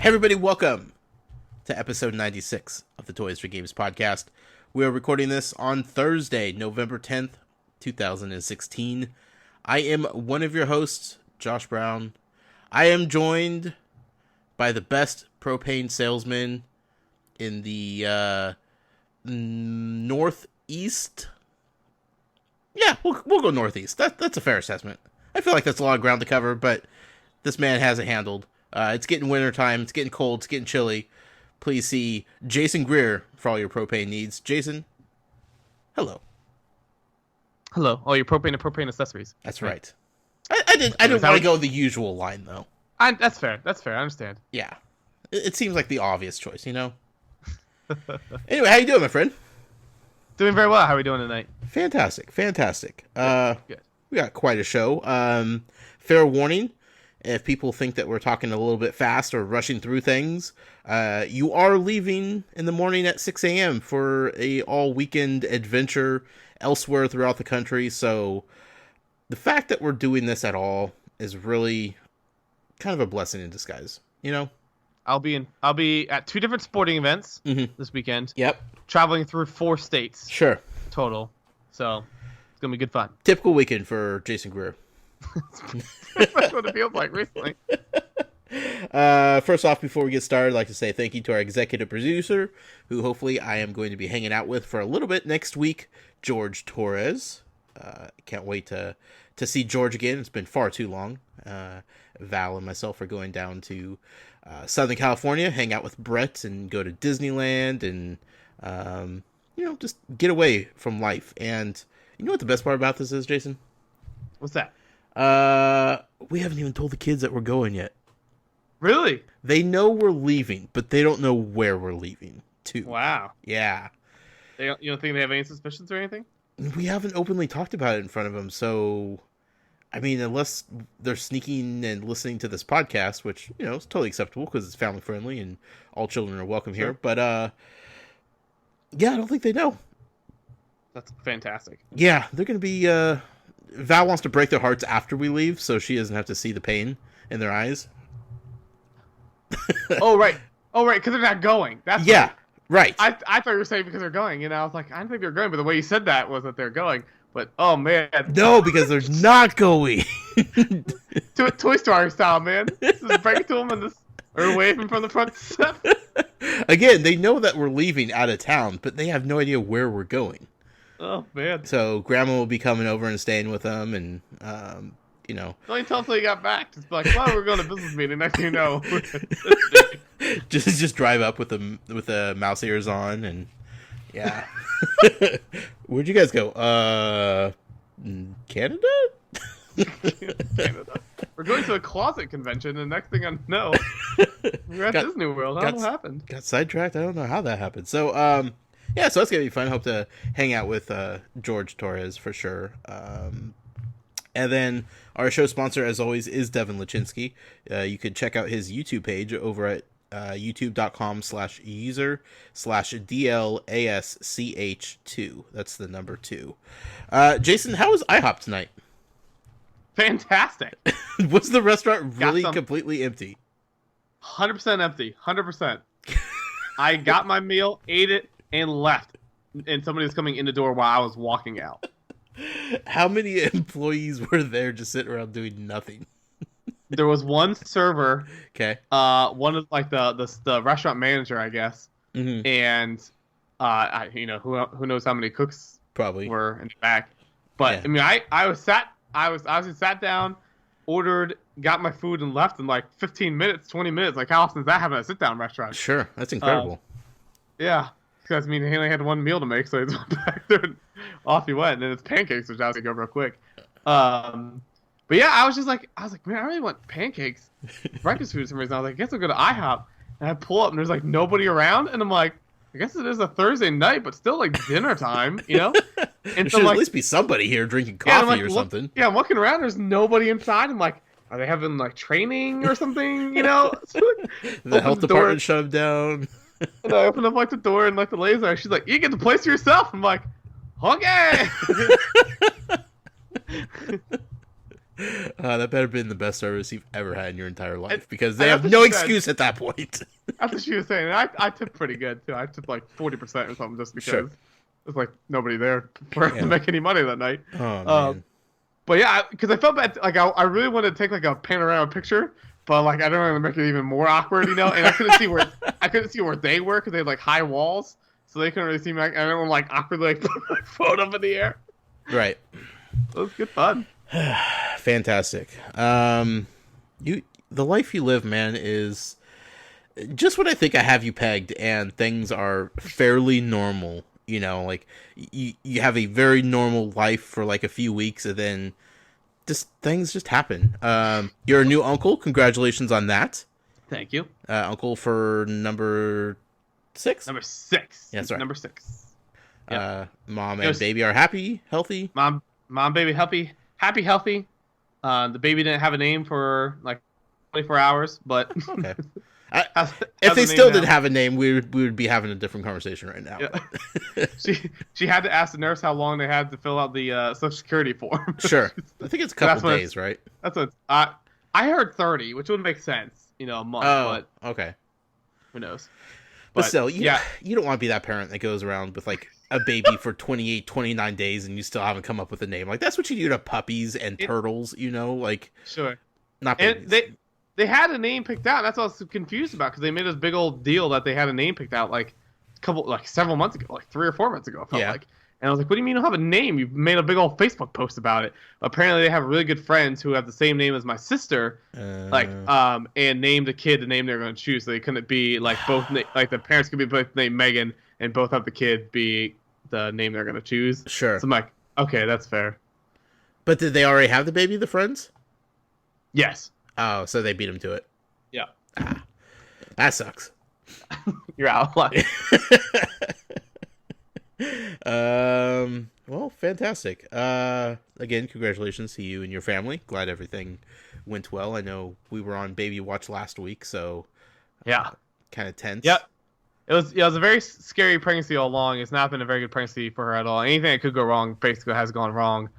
Hey everybody, welcome to episode 96 of the Toys for Games podcast. We are recording this on Thursday, November 10th, 2016. I am one of your hosts, Josh Brown. I am joined by the best propane salesman in the northeast. Yeah, we'll go northeast. That's a fair assessment. I feel like that's a lot of ground to cover, but this man has it handled. It's getting wintertime, it's getting cold, it's getting chilly. Please see Jason Greer for all your propane needs. Jason, hello. Hello. All your propane and propane accessories. That's right. I didn't want to go the usual line, though. That's fair. That's fair. I understand. Yeah. It seems like the obvious choice, you know? Anyway, how you doing, my friend? Doing very well. How are we doing tonight? Fantastic. Good. We got quite a show. Fair warning, if people think that we're talking a little bit fast or rushing through things, you are leaving in the morning at 6 a.m. for a all-weekend adventure elsewhere throughout the country, so the fact that we're doing this at all is really kind of a blessing in disguise, you know? I'll be at 2 different sporting events this weekend. Yep. Traveling through 4 states. Sure. Total. So it's gonna be good fun. Typical weekend for Jason Greer. That's what it feels like recently. First off, before we get started, I'd like to say thank you to our executive producer, who hopefully I am going to be hanging out with for a little bit next week, George Torres. Can't wait to see George again. It's been far too long. Val and myself are going down to Southern California, hang out with Brett, and go to Disneyland, and just get away from life. And you know what the best part about this is, Jason? What's that? We haven't even told the kids that we're going yet. Really? They know we're leaving, but they don't know where we're leaving to. Wow. Yeah. You don't think they have any suspicions or anything? We haven't openly talked about it in front of them, so I mean, unless they're sneaking and listening to this podcast, which, is totally acceptable because it's family friendly and all children are welcome here. But yeah, I don't think they know. That's fantastic. Yeah, they're going to be Val wants to break their hearts after we leave, so she doesn't have to see the pain in their eyes. Oh right, because they're not going. That's yeah, right. I thought you were saying because they're going. I was like, I don't think they're going, but the way you said that was that they're going. But oh man, no, because they're not going. Toy Story style, man. Just break it to them and just or wave them from the front step. Again, they know that we're leaving out of town, but they have no idea where we're going. Oh man! So Grandma will be coming over and staying with them, and Don't even tell until you got back. Just be like, well, we're going to business meeting. Next thing you know, just drive up with the mouse ears on, and yeah. Where'd you guys go? Canada? Canada. We're going to a closet convention, and next thing I know, we're at Disney World. How happened? Got sidetracked. I don't know how that happened. So, yeah, so that's gonna be fun. Hope to hang out with George Torres for sure. And then our show sponsor, as always, is Devin Lachinsky. You could check out his YouTube page over at youtube.com/user/DLASCH2. That's the number 2. Jason, how was IHOP tonight? Fantastic. Was the restaurant really completely empty? 100% empty. 100%. I got my meal, ate it, and left. And somebody was coming in the door while I was walking out. How many employees were there just sitting around doing nothing? There was one server. Okay. One of like the restaurant manager, I guess. Mm-hmm. And who knows how many cooks probably were in the back. But yeah. I mean, I sat down, ordered, got my food, and left in like 15 minutes, 20 minutes. Like, how often does that happen at a sit-down restaurant? Sure, that's incredible. Yeah, because I mean, he only had one meal to make, so he just went back there and off he went. And then it's pancakes, which I was gonna go real quick. But yeah, I was like, man, I really want pancakes, breakfast food for some reason. I was like, I guess I'll go to IHOP. And I pull up, and there's like nobody around, and I'm like, I guess it is a Thursday night, but still like dinner time, And there should at least be somebody here drinking coffee or something. Yeah, I'm looking around. There's nobody inside. I'm like, are they having like training or something? The health department shut them down. And I open up like the door, and like the lady's there. She's like, "You get the place to yourself." I'm like, "Okay." That better have been the best service you've ever had in your entire life, And because I they have have to no say, excuse at that point. that's what she was saying. And I tipped pretty good too. I tipped like 40% or something just because Sure. there's like nobody there for us to Yeah. make any money that night. Oh Uh, man. but yeah, because I felt bad. Like I really wanted to take like a panorama picture, but like I don't want to make it even more awkward, you know. And I couldn't see where they were because they had like high walls, so they couldn't really see me. Like, I don't want to like awkwardly like put my phone up in the air. Right. It was good fun. Fantastic. The life you live, man, is just when I think I have you pegged, and things are fairly normal. You know, like you have a very normal life for like a few weeks, and then just things just happen. You're a new uncle. Congratulations on that. Thank you. Uncle for number 6. Number 6. Yeah, sorry. Number 6. Yep. Mom and baby are happy, healthy. Mom, baby, healthy. The baby didn't have a name for like 24 hours, but Okay. has If they a still name didn't now. have a name, we would be having a different conversation right now. Yeah. she had to ask the nurse how long they had to fill out the Social Security form. Sure. I think it's a couple days, right? That's what I heard 30, which would make sense, you know, a month, Oh, but okay. who knows? But still, you yeah, don't want to be that parent that goes around with like a baby for 28, 29 days and you still haven't come up with a name. Like that's what you do to puppies and turtles, you know, like sure. not And babies. they had a name picked out. That's what I was confused about because they made this big old deal that they had a name picked out like several months ago, like 3 or 4 months ago. It felt Yeah. like. And I was like, "What do you mean you don't have a name? You've made a big old Facebook post about it." Apparently, they have really good friends who have the same name as my sister, and named the kid the name they're going to choose. So they couldn't be like like the parents could be both named Megan and both have the kid be the name they're going to choose. Sure. So I'm like, okay, that's fair. But did they already have the baby, the friends? Yes. Oh, so they beat him to it. Yeah. That sucks. You're out. Well, fantastic. Again, congratulations to you and your family. Glad everything went well. I know we were on baby watch last week, so Yeah. kind of tense. Yep. It was a very scary pregnancy all along. It's not been a very good pregnancy for her at all. Anything that could go wrong basically has gone wrong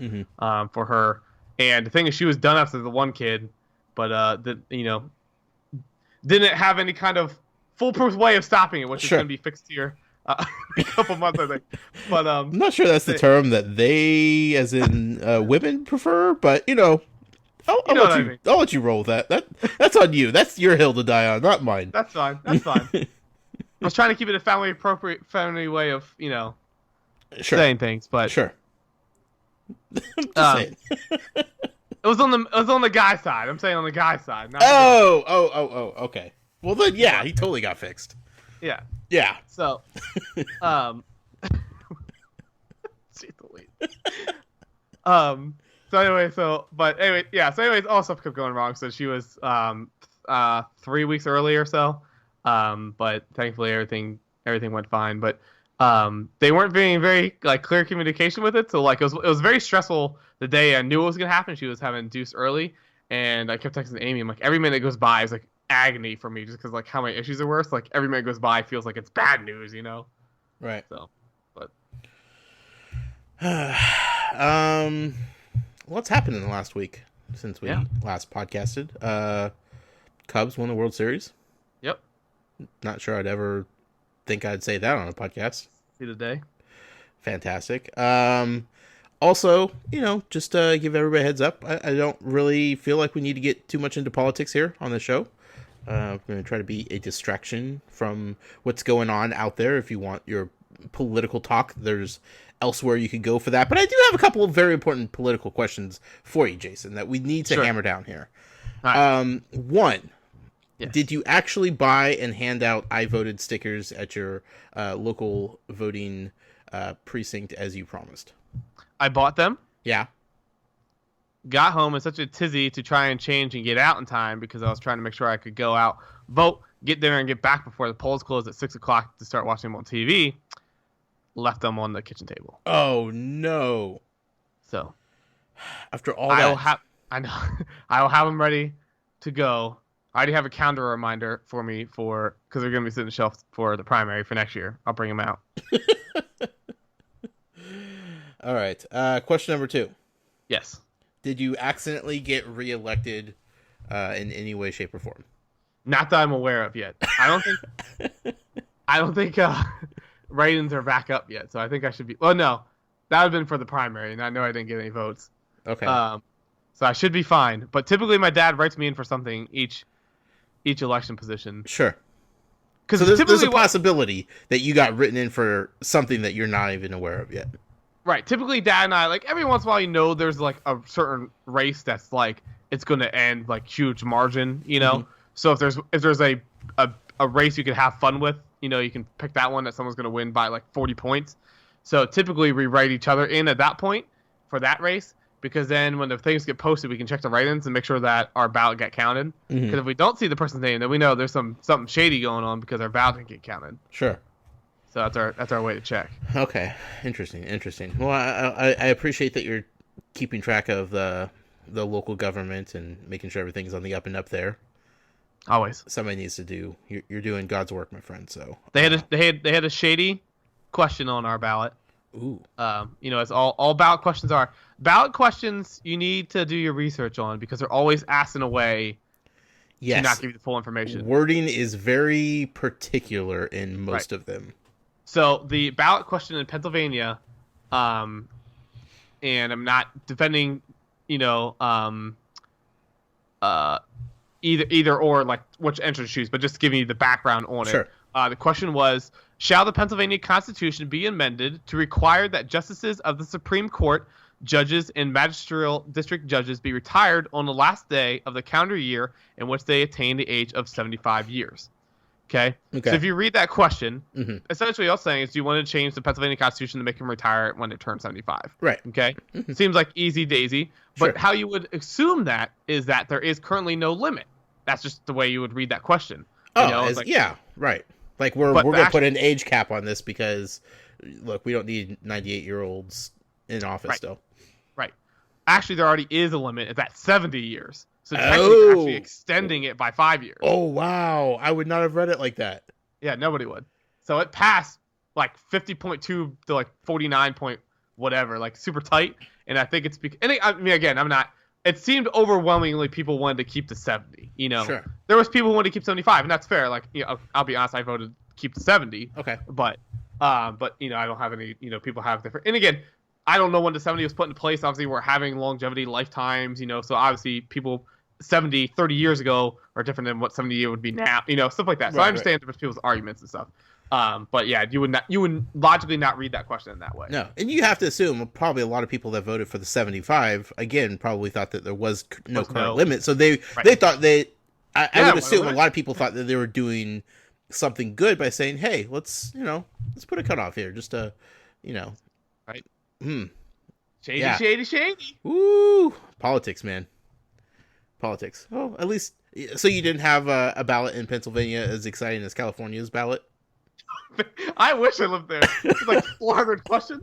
for her. And the thing is, she was done after the one kid, but didn't have any kind of foolproof way of stopping it, which is going to be fixed here in a couple months, I think. But I'm not sure that's the term that they, as in women, prefer, but I'll let you roll with that. That's on you. That's your hill to die on, not mine. That's fine. I was trying to keep it a family way of saying things, but sure. Just saying. It was on the guy side. I'm saying on the guy side. Not Okay. Well then, yeah, he totally got fixed. Yeah. Yeah. So, So anyways, all stuff kept going wrong. So she was 3 weeks early or so. But thankfully everything went fine. But they weren't being very like clear communication with it. So like it was very stressful the day I knew it was gonna happen. She was having Deuce early, and I kept texting Amy. I'm like, every minute that goes by is like agony for me, just because like how many issues are worse. Like every minute goes by feels like it's bad news, you know. Right. So, but what's happened in the last week since we last podcasted? Cubs won the World Series. Yep. Not sure I'd ever think I'd say that on a podcast. See the day. Fantastic. Also, just to give everybody a heads up, I don't really feel like we need to get too much into politics here on the show. I'm going to try to be a distraction from what's going on out there. If you want your political talk, there's elsewhere you could go for that. But I do have a couple of very important political questions for you, Jason, that we need to hammer down here. Right. One, yes. Did you actually buy and hand out I voted stickers at your local voting precinct as you promised? I bought them. Yeah. Got home in such a tizzy to try and change and get out in time because I was trying to make sure I could go out, vote, get there, and get back before the polls closed at 6 o'clock to start watching them on TV. Left them on the kitchen table. Oh no! So after all that, I know I will have them ready to go. I already have a calendar reminder for me because they're going to be sitting on the shelf for the primary for next year. I'll bring them out. All right. Question number 2. Yes. Did you accidentally get reelected in any way, shape, or form? Not that I'm aware of yet. I don't think write-ins are back up yet, so I think I should be. Well, no, that would have been for the primary, and I know I didn't get any votes. Okay. So I should be fine. But typically, my dad writes me in for something each election position. Sure. Because so there's a possibility that you got written in for something that you're not even aware of yet. Right. Typically, Dad and I, like, every once in a while, there's like a certain race that's like it's going to end like huge margin, Mm-hmm. So if there's a race you can have fun with, you can pick that one that someone's going to win by like 40 points. So typically we write each other in at that point for that race, because then when the things get posted, we can check the write-ins and make sure that our ballot got counted. Because if we don't see the person's name, then we know there's something shady going on because our ballot didn't get counted. Sure. So that's our way to check. Okay, interesting. Well, I appreciate that you're keeping track of the local government and making sure everything's on the up and up there. Always. Somebody needs to do. You're doing God's work, my friend. So they had a shady question on our ballot. Ooh. As all ballot questions are. Ballot questions you need to do your research on because they're always asked in a way to not give you the full information. Wording is very particular in most of them. So the ballot question in Pennsylvania, and I'm not defending, either or like which answer to choose, but just giving you the background on it. The question was, shall the Pennsylvania Constitution be amended to require that justices of the Supreme Court, judges, and magisterial district judges be retired on the last day of the calendar year in which they attain the age of 75 years? Okay. So if you read that question, essentially all it's saying is, do you want to change the Pennsylvania Constitution to make him retire when they turn 75? Right. Okay. Seems like easy daisy, but how you would assume that is that there is currently no limit. That's just the way you would read that question. Yeah, right. Like we're going to put an age cap on this because, look, we don't need 98-year-olds in office still. Right. Actually, there already is a limit. It's at 70 years. So technically, actually extending it by 5 years. Oh, wow. I would not have read it like that. Yeah, nobody would. So it passed like 50.2 to like 49 point whatever, like super tight. And I think it's because, again, I'm not. It seemed overwhelmingly people wanted to keep the 70. Sure. There was people who wanted to keep 75, and that's fair. Like, I'll be honest, I voted keep the 70. Okay. But I don't have any. People have different. And again, I don't know when the 70 was put into place. Obviously, we're having longevity lifetimes. So obviously people 70, 30 years ago are different than what 70 year would be now. Stuff like that. So I understand different people's arguments and stuff. But yeah, you would logically not read that question in that way. No, and you have to assume probably a lot of people that voted for the 75 again probably thought that there was no current limit, so they thought I would assume a lot of people thought that they were doing something good by saying, hey, let's put a cutoff here, just to right. Shady. Ooh, politics, man. Politics. Oh, at least so you didn't have a ballot in Pennsylvania as exciting as California's ballot. I wish I lived there. It's like 400 questions.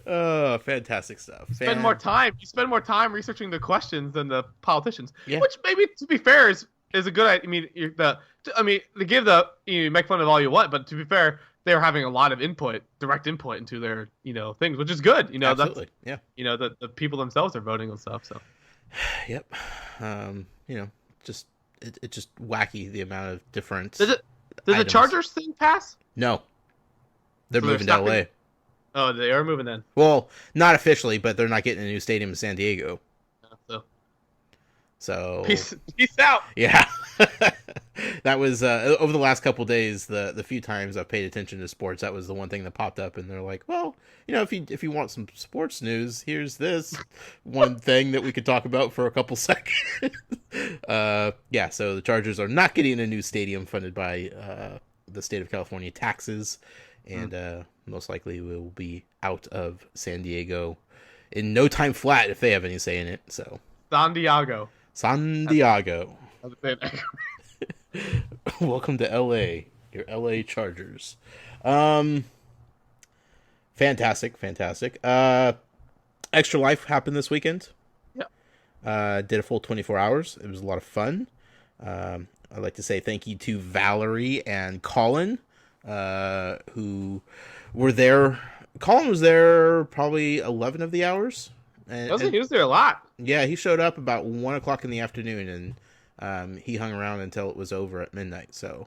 Oh, fantastic stuff. You spend more time researching the questions than the politicians. Yeah. Which maybe, to be fair, is a good idea. You make fun of all you want, but to be fair, they're having a lot of direct input into their, things, which is good. Absolutely. The people themselves are voting on stuff. So. Yep. Just it's just wacky the amount of different. Does the Chargers thing pass? No. They're moving to LA. Oh, they are moving then. Well, not officially, but they're not getting a new stadium in San Diego. So peace out. Yeah. That was over the last couple days, the few times I've paid attention to sports, that was the one thing that popped up, and they're like, well, if you want some sports news, here's this one thing that we could talk about for a couple seconds. So the Chargers are not getting a new stadium funded by the state of California taxes, and most likely will be out of San Diego in no time flat if they have any say in it. So San Diego. Welcome to LA, your LA Chargers. Fantastic. Extra Life happened this weekend. Yeah. Did a full 24 hours. It was a lot of fun. I'd like to say thank you to Valerie and Colin, who were there. Colin was there probably 11 of the hours. And He was there a lot. yeah, he showed up about 1 o'clock in the afternoon, and he hung around until it was over at midnight. So,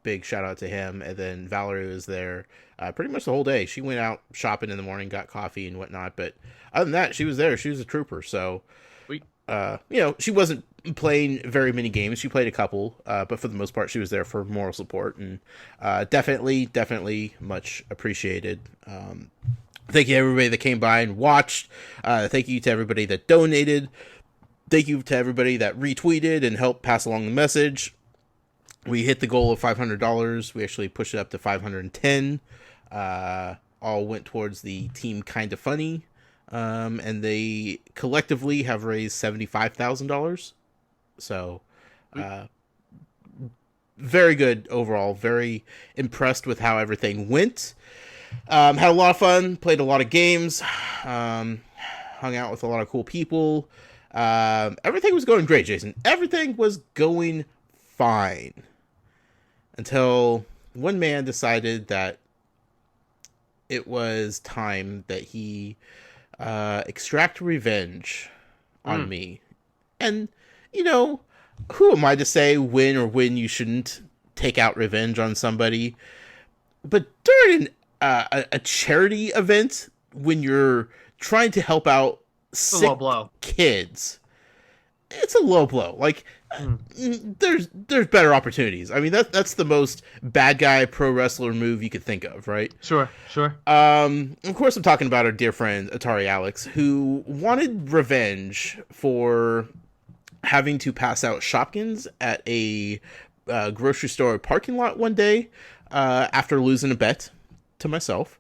big shout out to him. And then Valerie was there pretty much the whole day. She went out shopping in the morning, got coffee and whatnot. But other than that, she was there. She was a trooper. So, Sweet. She wasn't playing very many games. She played a couple, but for the most part, she was there for moral support, and definitely much appreciated. Thank you to everybody that came by and watched. Thank you to everybody that donated. Thank you to everybody that retweeted and helped pass along the message. We hit the goal of $500. We actually pushed it up to $510. All went towards the team Kinda Funny. And they collectively have raised $75,000. So, very good overall. Very impressed with how everything went. Had a lot of fun, played a lot of games, hung out with a lot of cool people. Everything was going great, Jason. Everything was going fine. Until one man decided that it was time that he extract revenge on me. And, who am I to say when or when you shouldn't take out revenge on somebody? But during a charity event, when you're trying to help out sick kids, it's a low blow. Like, there's better opportunities. I mean, that's the most bad guy pro wrestler move you could think of, right? Sure. Of course, I'm talking about our dear friend Atari Alex, who wanted revenge for having to pass out Shopkins at a grocery store parking lot one day after losing a bet to myself.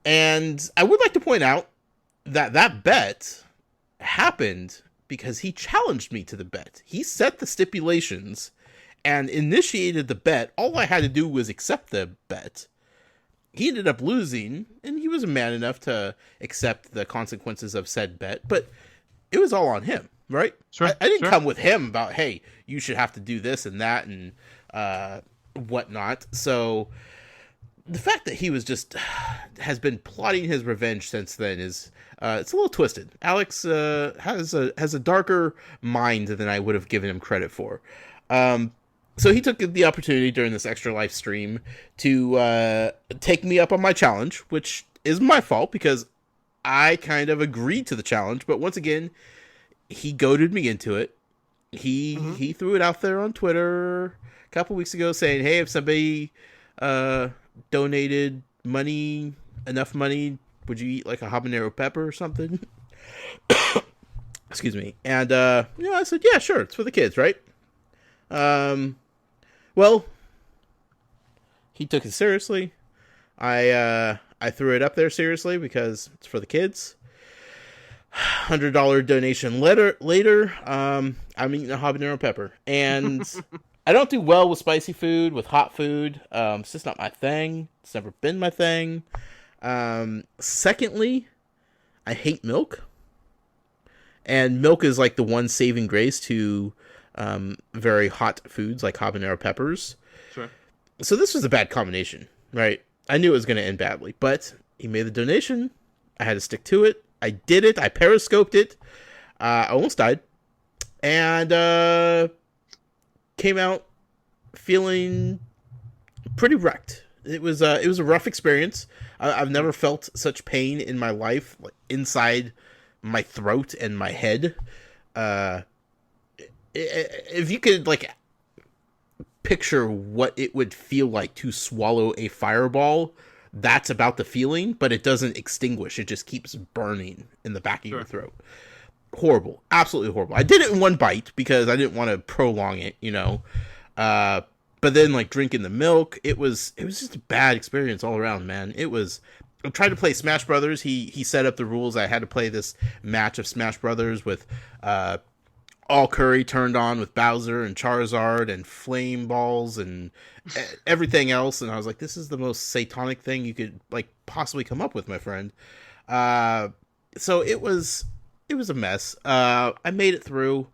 And I would like to point out that bet happened because he challenged me to the bet. He set the stipulations and initiated the bet. All I had to do was accept the bet. He ended up losing, and he was a man enough to accept the consequences of said bet, but it was all on him, right? Sure. I didn't come with him about, hey, you should have to do this and that and whatnot. So the fact that he has been plotting his revenge since then is it's a little twisted. Alex has a darker mind than I would have given him credit for. So he took the opportunity during this extra live stream to take me up on my challenge, which is my fault because I kind of agreed to the challenge. But once again, he goaded me into it. He threw it out there on Twitter a couple weeks ago saying, hey, if somebody donated enough money, would you eat like a habanero pepper or something? Excuse me. And I said, yeah, sure, it's for the kids, right? Well, he took it seriously. I threw it up there seriously because it's for the kids. $100 donation later, I'm eating a habanero pepper, and I don't do well with spicy food, with hot food. It's just not my thing. It's never been my thing. Secondly, I hate milk, and milk is like the one saving grace to very hot foods like habanero peppers. Sure. So this was a bad combination, right? I knew it was going to end badly, but he made the donation. I had to stick to it. I did it. I periscoped it. I almost died. And came out feeling pretty wrecked. It was a rough experience. I've never felt such pain in my life, like inside my throat and my head. If you could like picture what it would feel like to swallow a fireball, that's about the feeling, but it doesn't extinguish. It just keeps burning in the back of your throat. Horrible. Absolutely horrible. I did it in one bite because I didn't want to prolong it, but then like drinking the milk, it was just a bad experience all around, man. I tried to play Smash Brothers. He set up the rules. I had to play this match of Smash Brothers with all curry turned on with Bowser and Charizard and flame balls and everything else. And I was like, this is the most satanic thing you could like possibly come up with, my friend. So it was a mess. I made it through.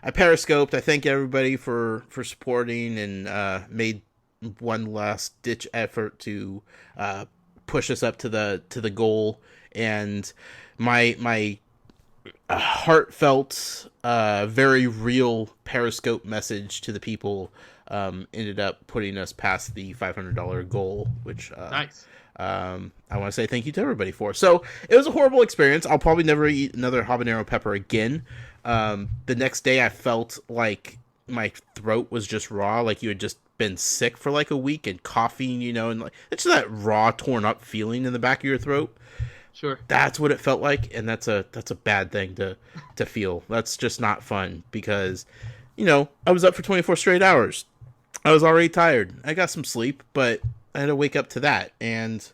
I periscoped. I thank everybody for supporting and made one last ditch effort to push us up to the goal. And my heartfelt, very real Periscope message to the people ended up putting us past the $500 goal, which Nice. I want to say thank you to everybody for. So it was a horrible experience. I'll probably never eat another habanero pepper again. The next day I felt like my throat was just raw, like you had just been sick for like a week and coughing, and like it's that raw, torn up feeling in the back of your throat. Sure. That's what it felt like, and that's a bad thing to feel. That's just not fun because, I was up for 24 straight hours. I was already tired. I got some sleep, but I had to wake up to that. And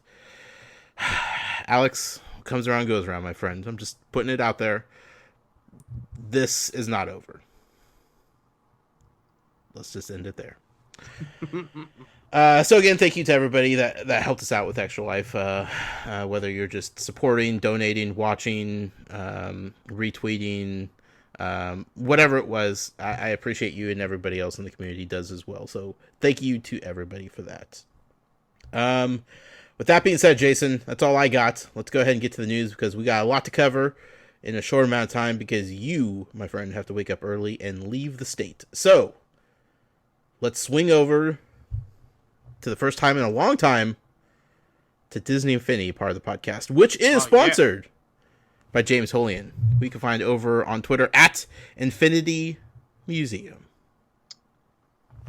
Alex, comes around, goes around, my friend. I'm just putting it out there. This is not over. Let's just end it there. So again, thank you to everybody that helped us out with Extra Life. Whether you're just supporting, donating, watching, retweeting, whatever it was, I appreciate you, and everybody else in the community does as well. So thank you to everybody for that. With that being said, Jason, that's all I got. Let's go ahead and get to the news because we got a lot to cover in a short amount of time because you, my friend, have to wake up early and leave the state. So let's swing over to the first time in a long time to Disney Infinity, part of the podcast, which is sponsored by James Holian. We can find over on Twitter at Infinity Museum.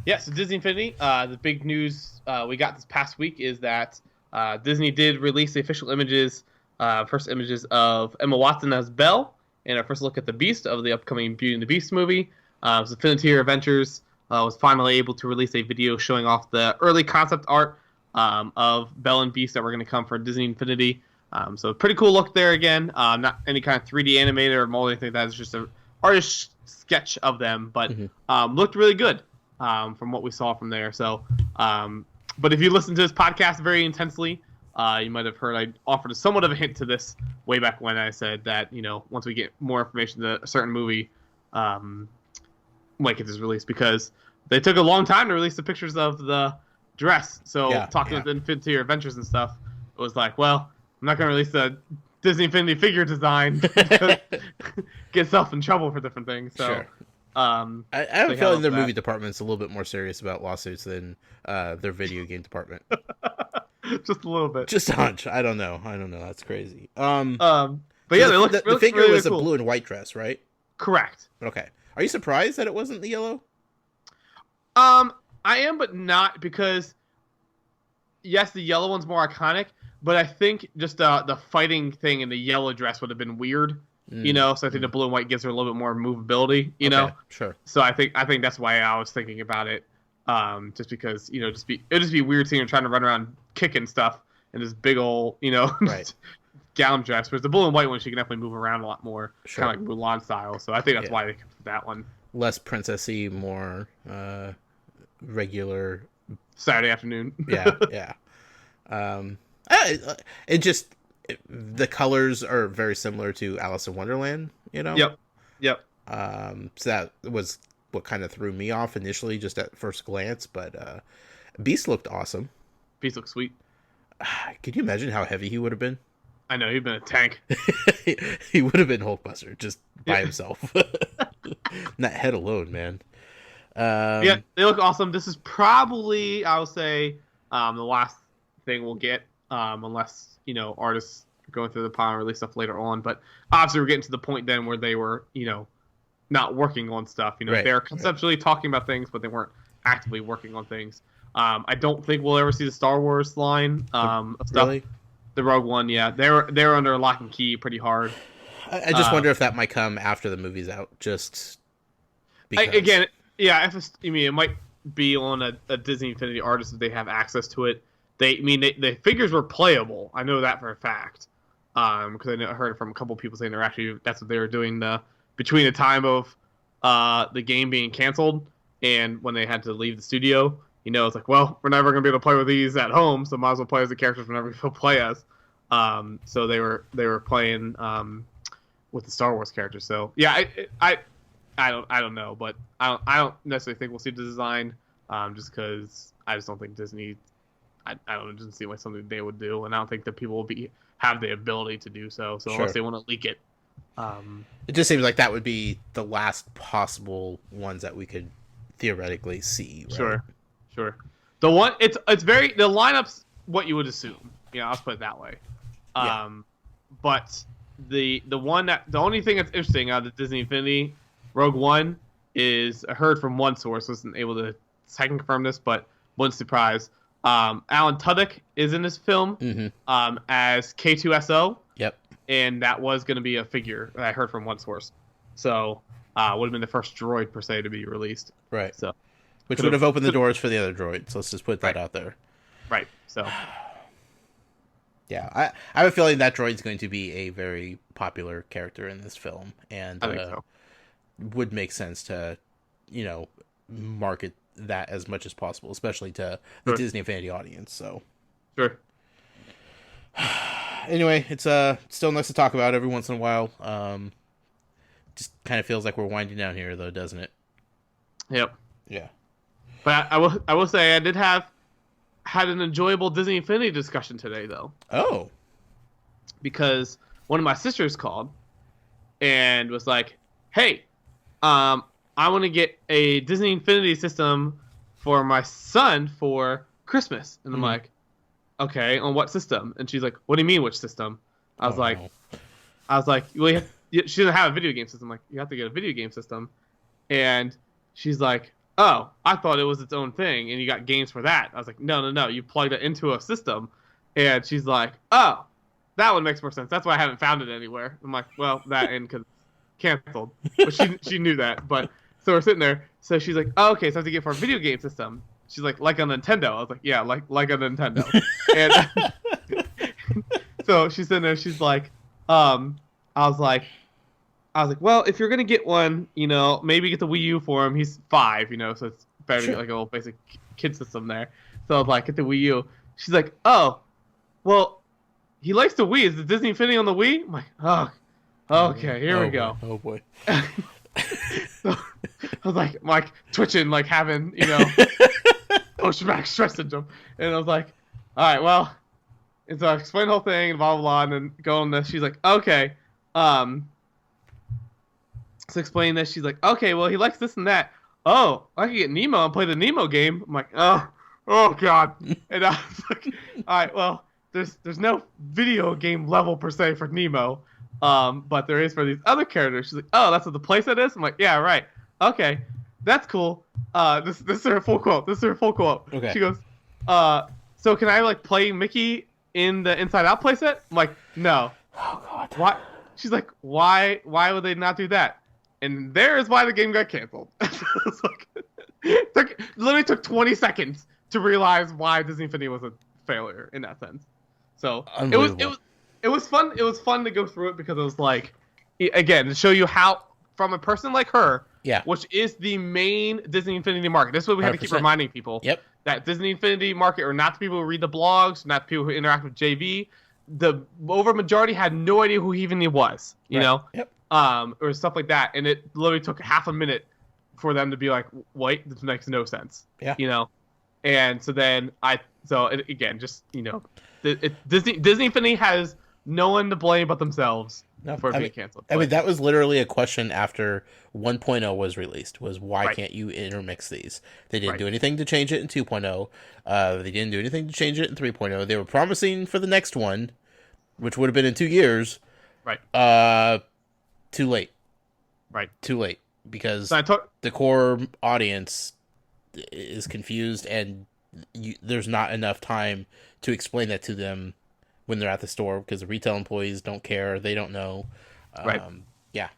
Yes, so Disney Infinity. The big news we got this past week is that Disney did release the official images, first images of Emma Watson as Belle, and our first look at the Beast of the upcoming Beauty and the Beast movie. So Infinity Adventures was finally able to release a video showing off the early concept art of Belle and Beast that were going to come for Disney Infinity. So pretty cool look there again. Not any kind of 3D animated or mold or anything like that. It's just an artist sketch of them, but looked really good from what we saw from there. So, but if you listen to this podcast very intensely, you might have heard I offered somewhat of a hint to this way back when I said that, once we get more information to a certain movie, might get this released because they took a long time to release the pictures of the dress. So talking with Infinity Adventures and stuff, it was like, well, I'm not going to release the Disney Infinity figure design to get self in trouble for different things. So, sure. I have a feeling their movie department's a little bit more serious about lawsuits than their video game department. Just a little bit. Just a hunch. I don't know. That's crazy. But yeah, the figure really was cool. a blue and white dress, right? Correct. Okay. Are you surprised that it wasn't the yellow? I am, but not because, yes, the yellow one's more iconic, but I think just the fighting thing in the yellow dress would have been weird, so I think the blue and white gives her a little bit more movability, you know? Sure. So I think that's why I was thinking about it, just because, it'd just be weird seeing her trying to run around kicking stuff in this big old, right. gown dress, whereas the blue and white one, she can definitely move around a lot more, sure. kind of like Mulan style, so I think that's why they kept that one. Less princessy, more regular Saturday afternoon. yeah. The colors are very similar to Alice in Wonderland, Yep. So that was what kind of threw me off initially, just at first glance. But Beast looked awesome. Beast looks sweet. Could you imagine how heavy he would have been? I know, he'd been a tank. He would have been Hulkbuster just by himself. That head alone, man. Yeah, they look awesome. This is probably, I would say, the last thing we'll get, unless, artists are going through the pile and release stuff later on. But obviously we're getting to the point then where they were, not working on stuff. Right, they're conceptually talking about things, but they weren't actively working on things. I don't think we'll ever see the Star Wars line of stuff. Really? The Rogue One, yeah. They're under lock and key pretty hard. I just wonder if that might come after the movie's out, just because. It might be on a Disney Infinity artist if they have access to it. The figures were playable. I know that for a fact. Because I heard from a couple people saying that's what they were doing between the time of the game being canceled and when they had to leave the studio. It's like, well, we're never going to be able to play with these at home, so might as well play as the characters whenever people play as. So they were playing with the Star Wars characters. So yeah, I don't know, but I don't necessarily think we'll see the design, just because I just don't think Disney I don't know, it doesn't seem like something they would do, and I don't think that people will have the ability to do so. So unless they want to leak it, it just seems like that would be the last possible ones that we could theoretically see. Right? Sure. The one it's very the lineup's what you would assume. I'll put it that way. Yeah. But the only thing that's interesting out of the Disney Infinity Rogue One is I heard from one source, wasn't able to second confirm this, but wasn't surprised. Alan Tudyk is in this film as K2SO. Yep. And that was going to be a figure that I heard from one source. So would have been the first droid per se to be released. Right. So which would have opened the doors for the other droids. Let's just put that out there. Right. So yeah, I have a feeling that droid's going to be a very popular character in this film, and I think so. Would make sense to, market that as much as possible, especially to the Disney Infinity audience. So, sure. Anyway, it's still nice to talk about every once in a while. Just kind of feels like we're winding down here, though, doesn't it? Yep. Yeah. But I will say I did had an enjoyable Disney Infinity discussion today, though. Oh. Because one of my sisters called and was like, "Hey, I want to get a Disney Infinity system for my son for Christmas." And I'm like, "Okay, on what system?" And she's like, "What do you mean, which system?" I was like, "Well, she doesn't have a video game system." I'm like, "You have to get a video game system." And she's like, "Oh, I thought it was its own thing, and you got games for that." I was like, No. You plugged it into a system. And she's like, "Oh, that one makes more sense. That's why I haven't found it anywhere." I'm like, "Well, that and because canceled." But she knew that. But so we're sitting there. So she's like, "Oh, okay, so I have to get for a video game system." She's like a Nintendo. I was like, "Yeah, like a Nintendo." And so she's sitting there. She's like, I was like, "Well, if you're gonna get one, maybe get the Wii U for him. He's 5, so it's better to get like a little basic kid system there." So I was like, "Get the Wii U." She's like, "Oh, well, he likes the Wii. Is the Disney Infinity on the Wii?" I'm like, "Oh, okay, here we go." Oh boy. So I was like twitching, like having post-traumatic stress syndrome, and I was like, "All right, well," and so I explained the whole thing and blah blah blah, and then go on this. She's like, "Okay, So explain this. She's like, "Okay, well, he likes this and that. Oh, I can get Nemo and play the Nemo game." I'm like, oh God. And I was like, "All right, well, there's no video game level per se for Nemo, but there is for these other characters." She's like, "Oh, that's what the playset is?" I'm like, "Yeah, right. Okay, that's cool. This is her full quote. Okay. She goes, "So can I play Mickey in the Inside Out playset?" I'm like, "No." Oh God. Why? She's like, "Why would they not do that?" And there is why the game got canceled. Literally took 20 seconds to realize why Disney Infinity was a failure in that sense. So it was fun. It was fun to go through it because it was like, again, to show you how from a person like her, which is the main Disney Infinity market. This is what we have to keep reminding people. Yep. That Disney Infinity market are not the people who read the blogs, not the people who interact with JV. The over majority had no idea who he even was. You know. Yep. Or stuff like that, and it literally took half a minute for them to be like, "Wait, this makes no sense." Yeah. And so then Disney Infinity has no one to blame but themselves for being canceled. I mean, that was literally a question after 1.0 was released. Was why can't you intermix these? They didn't do anything to change it in 2.0. They didn't do anything to change it in 3.0. They were promising for the next one, which would have been in 2 years. Right. Too late. Right. Too late. Because the core audience is confused, and there's not enough time to explain that to them when they're at the store, because the retail employees don't care. They don't know. Right. Yeah.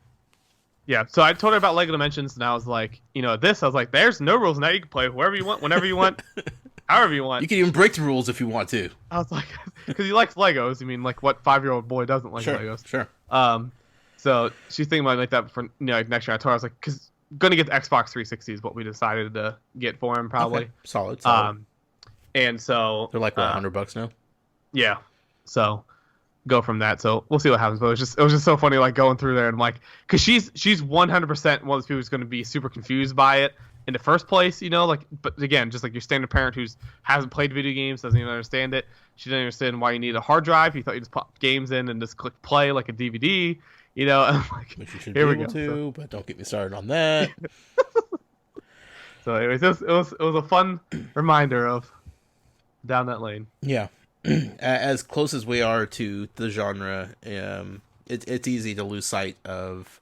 Yeah. So I told her about Lego Dimensions, and I was like, I was like, there's no rules now. You can play whoever you want, whenever you want, however you want. You can even break the rules if you want to. I was like, because he likes Legos. I mean, like, what 5-year-old boy doesn't like Legos? Sure. So she's thinking about like that for next year. I told her, I was like, because gonna get the Xbox 360 is what we decided to get for him probably. Okay. Solid. And so they're like what, $100 now. Yeah. So go from that. So we'll see what happens. But it was just so funny, like going through there and like, because she's 100% one of those people who's going to be super confused by it in the first place, like, but again, just like your standard parent who hasn't played video games, doesn't even understand it. She didn't understand why you need a hard drive. You thought you just pop games in and just click play like a DVD, and I'm like, Which you should here be we able go. to, but don't get me started on that. So anyways, it was a fun reminder of down that lane. Yeah. As close as we are to the genre, it's easy to lose sight of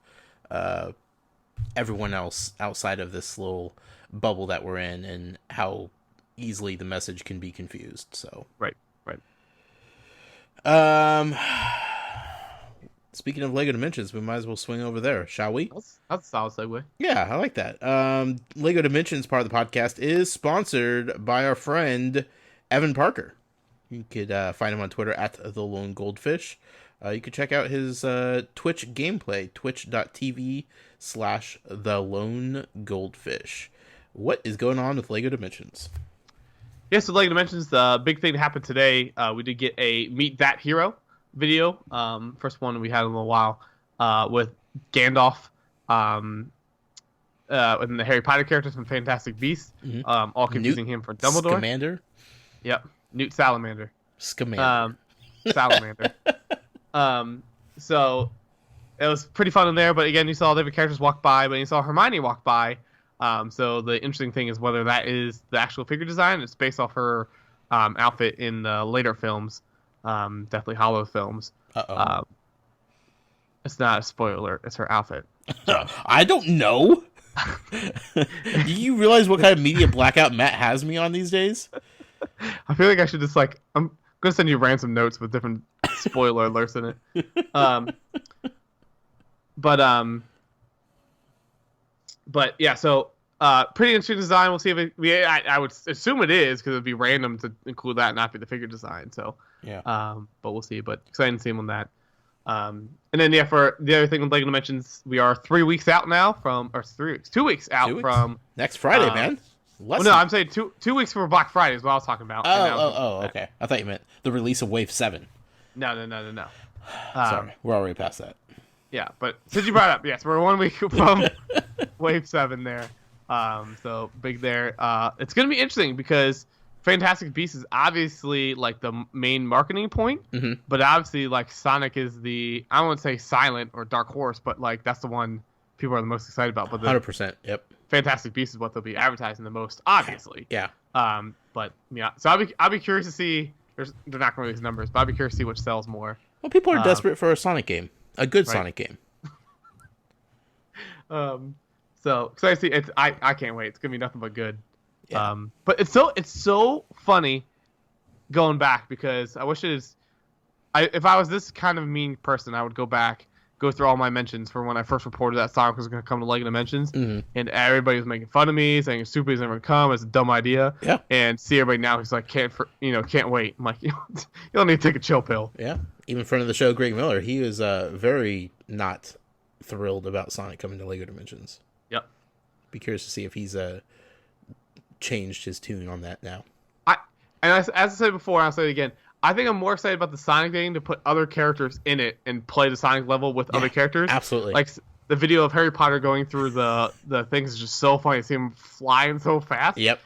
everyone else outside of this little bubble that we're in, and how easily the message can be confused. So Right. Speaking of Lego Dimensions, we might as well swing over there, shall we? That's a solid segue. Yeah, I like that. Lego Dimensions part of the podcast is sponsored by our friend Evan Parker. You could find him on Twitter at The Lone Goldfish. You could check out his Twitch gameplay, twitch.tv/The Lone Goldfish. What is going on with Lego Dimensions? Yeah, so Lego Dimensions, the big thing that happened today, we did get a Meet That Hero video. First one we had in a little while, with Gandalf, and the Harry Potter characters from Fantastic Beasts, all confusing him for Dumbledore. Scamander? Yep, Newt Salamander. Scamander. Salamander. So it was pretty fun in there, but again, you saw different characters walk by, but you saw Hermione walk by. So the interesting thing is whether that is the actual figure design. It's based off her outfit in the later films, Deathly Hollow films. It's not a spoiler. It's her outfit. I don't know. Do you realize what kind of media blackout Matt has me on these days? I feel like I should just I'm gonna send you random notes with different spoiler alerts in it. But yeah, so pretty interesting design. We'll see if I would assume it is, because it'd be random to include that and not be the figure design. So yeah. But we'll see. But excited to see him on that. And then for the other thing with Lego Dimensions, we are 3 weeks out now from, or 3 weeks, 2 weeks out from next Friday, man. I'm saying two weeks for Black Friday is what I was talking about. Okay. I thought you meant the release of Wave 7. No. Sorry, we're already past that. Yeah, but since you brought it up, yes, we're 1 week from Wave 7 there. So big there. It's going to be interesting because Fantastic Beasts is obviously like the main marketing point, but obviously like Sonic is the, I don't want to say silent or dark horse, but like that's the one people are the most excited about. But 100%. Yep. Fantastic Beasts is what they'll be advertising the most, obviously. Yeah. But yeah, so I'll be curious to see. They're not going to release numbers, but I'll be curious to see which sells more. Well, people are desperate for a Sonic game, a good Sonic game. So excited to see. I can't wait. It's gonna be nothing but good. Yeah. But it's so funny going back, because I wish if I was this kind of mean person, I would go back, go through all my mentions for when I first reported that Sonic was going to come to Lego Dimensions, and everybody was making fun of me, saying Super is never going to come, it's a dumb idea. Yeah. And see everybody now who's like, can't wait. I'm like, you don't need to take a chill pill. Yeah. Even friend of the show, Greg Miller, he was very not thrilled about Sonic coming to Lego Dimensions. Yep. Be curious to see if he's changed his tune on that now. As I said before, I'll say it again. I think I'm more excited about the Sonic game to put other characters in it and play the Sonic level with other characters. Absolutely. Like the video of Harry Potter going through the things is just so funny to see him flying so fast. Yep.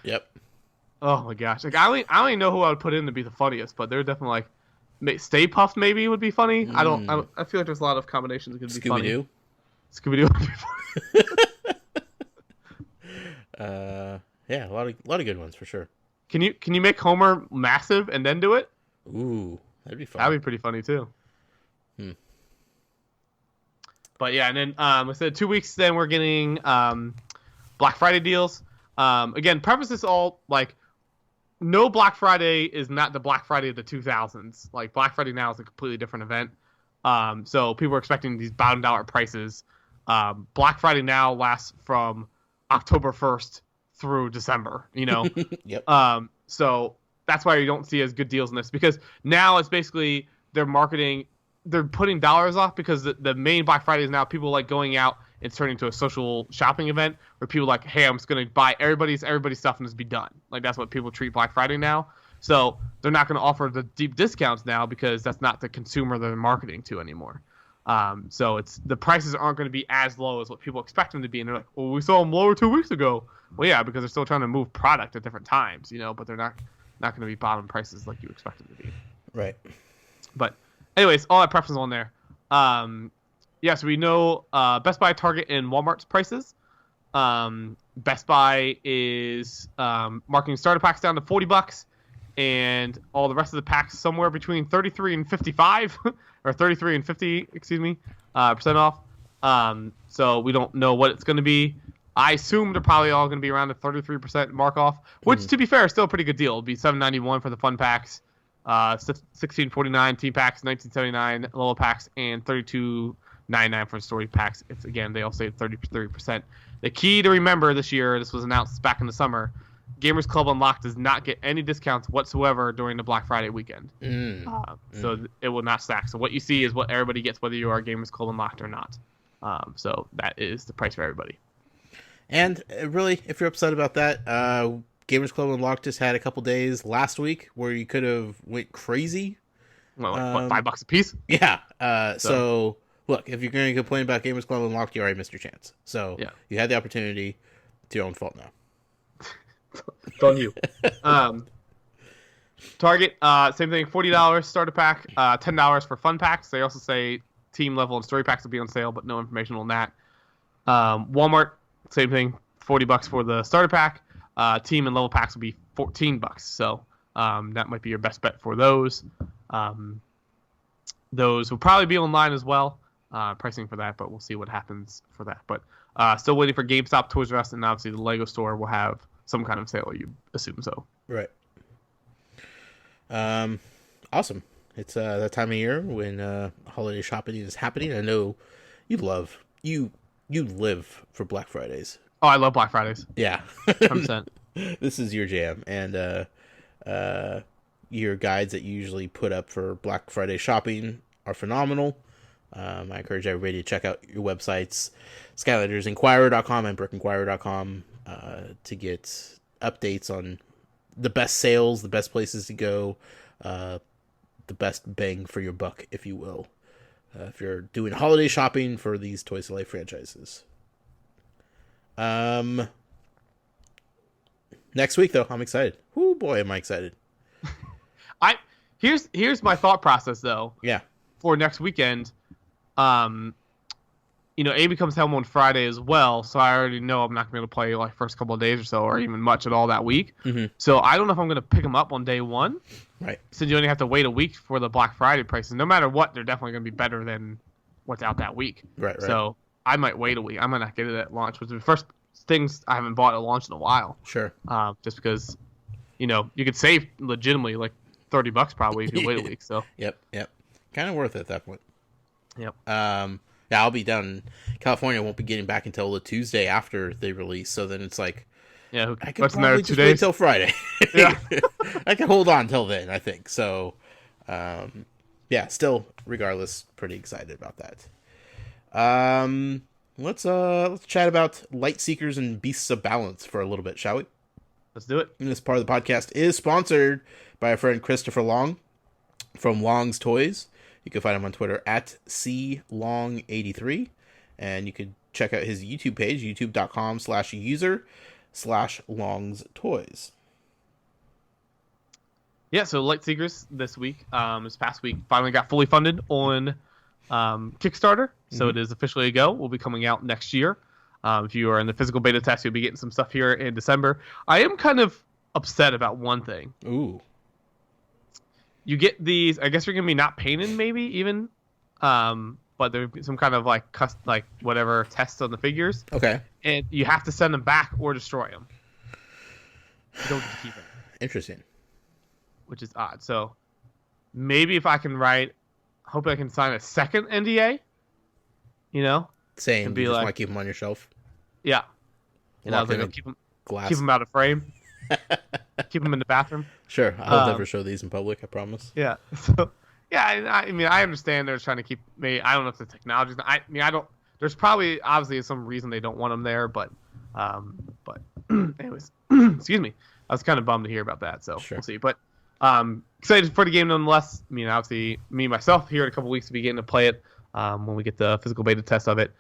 Oh my gosh! Like I don't even know who I would put in to be the funniest, but they're definitely like Stay Puft maybe would be funny. I feel like there's a lot of combinations that could be funny. Scooby-Doo would be funny. Yeah, a lot of good ones for sure. Can you make Homer massive and then do it? Ooh, that'd be fun. That'd be pretty funny too. But yeah, and then I said 2 weeks. Then we're getting Black Friday deals. Again, preface this all like, no, Black Friday is not the Black Friday of the 2000s. Like Black Friday now is a completely different event. So people are expecting these bottom dollar prices. Black Friday now lasts from October 1st through December, Yep. So that's why you don't see as good deals in this, because now it's basically they're putting dollars off, because the main Black Friday is now people like going out and turning into a social shopping event where people like, hey, I'm just going to buy everybody's stuff and just be done. Like that's what people treat Black Friday now. So they're not going to offer the deep discounts now, because that's not the consumer they're marketing to anymore. So the prices aren't going to be as low as what people expect them to be. And they're like, well, we saw them lower 2 weeks ago. Well, yeah, because they're still trying to move product at different times, but they're not going to be bottom prices like you expect them to be. Right. But anyways, all that prep is on there. So we know Best Buy, Target, and Walmart's prices. Best Buy is marking starter packs down to $40, and all the rest of the packs somewhere between 33 and 55, or 33 and 50, percent off. So we don't know what it's going to be. I assume they're probably all going to be around the 33% mark off, which, to be fair, is still a pretty good deal. It'll be $7.91 for the fun packs, $16.49 team packs, $19.79 level packs, and $32.99 for story packs. It's again, they all say 33%. The key to remember this year, this was announced back in the summer, Gamers Club Unlocked does not get any discounts whatsoever during the Black Friday weekend. So it will not stack. So what you see is what everybody gets, whether you are Gamers Club Unlocked or not. So that is the price for everybody. And really, if you're upset about that, Gamers Club Unlocked just had a couple days last week where you could have went crazy. Well, like, what, $5 a piece? Yeah. So look, if you're going to complain about Gamers Club Unlocked, you already missed your chance. So you had the opportunity. It's your own fault now. It's on you. Target, same thing, $40 starter pack, $10 for fun packs. They also say team level and story packs will be on sale, but no information on that. Walmart, same thing, $40 for the starter pack. Team and level packs will be $14. So that might be your best bet for those. Those will probably be online as well. Pricing for that, but we'll see what happens for that. But still waiting for GameStop, Toys R Us, and obviously the Lego store will have some kind of sale. You assume so, right? Awesome. It's that time of year when holiday shopping is happening. I know you live for Black Fridays. Oh, I love Black Fridays. Yeah, 100%. This is your jam, and your guides that you usually put up for Black Friday shopping are phenomenal. I encourage everybody to check out your websites, SkylandersInquirer.com and BrookInquirer.com, to get updates on the best sales, the best places to go, the best bang for your buck, if you will, if you're doing holiday shopping for these Toys to Life franchises. Next week, though, I'm excited. Oh boy, am I excited! Here's my thought process, though. Yeah. For next weekend, Amy comes home on Friday as well, so I already know I'm not gonna be able to play like first couple of days or so, or even much at all that week. Mm-hmm. So I don't know if I'm gonna pick them up on day one. Right. Since you only have to wait a week for the Black Friday prices, no matter what, they're definitely gonna be better than what's out that week. Right. So I might wait a week. I might not get it at launch, which is the first things I haven't bought at launch in a while. Sure. Just because, you could save legitimately like $30 probably if you wait a week. So. Yep. Kind of worth it at that point. Yep. Yeah, I'll be down in California. I won't be getting back until the Tuesday after they release. So then it's like, yeah, I can probably just wait until Friday. Yeah. I can hold on till then, I think. So, yeah, still, regardless, pretty excited about that. Let's chat about Light Seekers and Beasts of Balance for a little bit, shall we? Let's do it. And this part of the podcast is sponsored by our friend Christopher Long from Long's Toys. You can find him on Twitter at CLong83. And you can check out his YouTube page, youtube.com/user/Long's Toys. Yeah, so Light Seekers this week, this past week, finally got fully funded on Kickstarter. So It is officially a go. Will be coming out next year. If you are in the physical beta test, you'll be getting some stuff here in December. I am kind of upset about one thing. Ooh. You get these, I guess you're going to be not painted maybe even, but there'll be some kind of like whatever tests on the figures. Okay. And you have to send them back or destroy them. You don't get to keep them. Interesting. Which is odd. So maybe if I can hope I can sign a second NDA, Same, and you just want to keep them on your shelf. Yeah. And I was like, keep them out of frame. Keep them in the bathroom. Sure, I'll never show these in public, I promise. Yeah. So, yeah, I mean, I understand they're trying to keep me. I don't know if the technology's not, I don't. There's probably obviously some reason they don't want them there, but anyways, excuse me. I was kind of bummed to hear about that, so sure. We'll see. But excited for the game nonetheless. I mean, obviously, me myself here in a couple weeks to be getting to play it. when we get the physical beta test of it.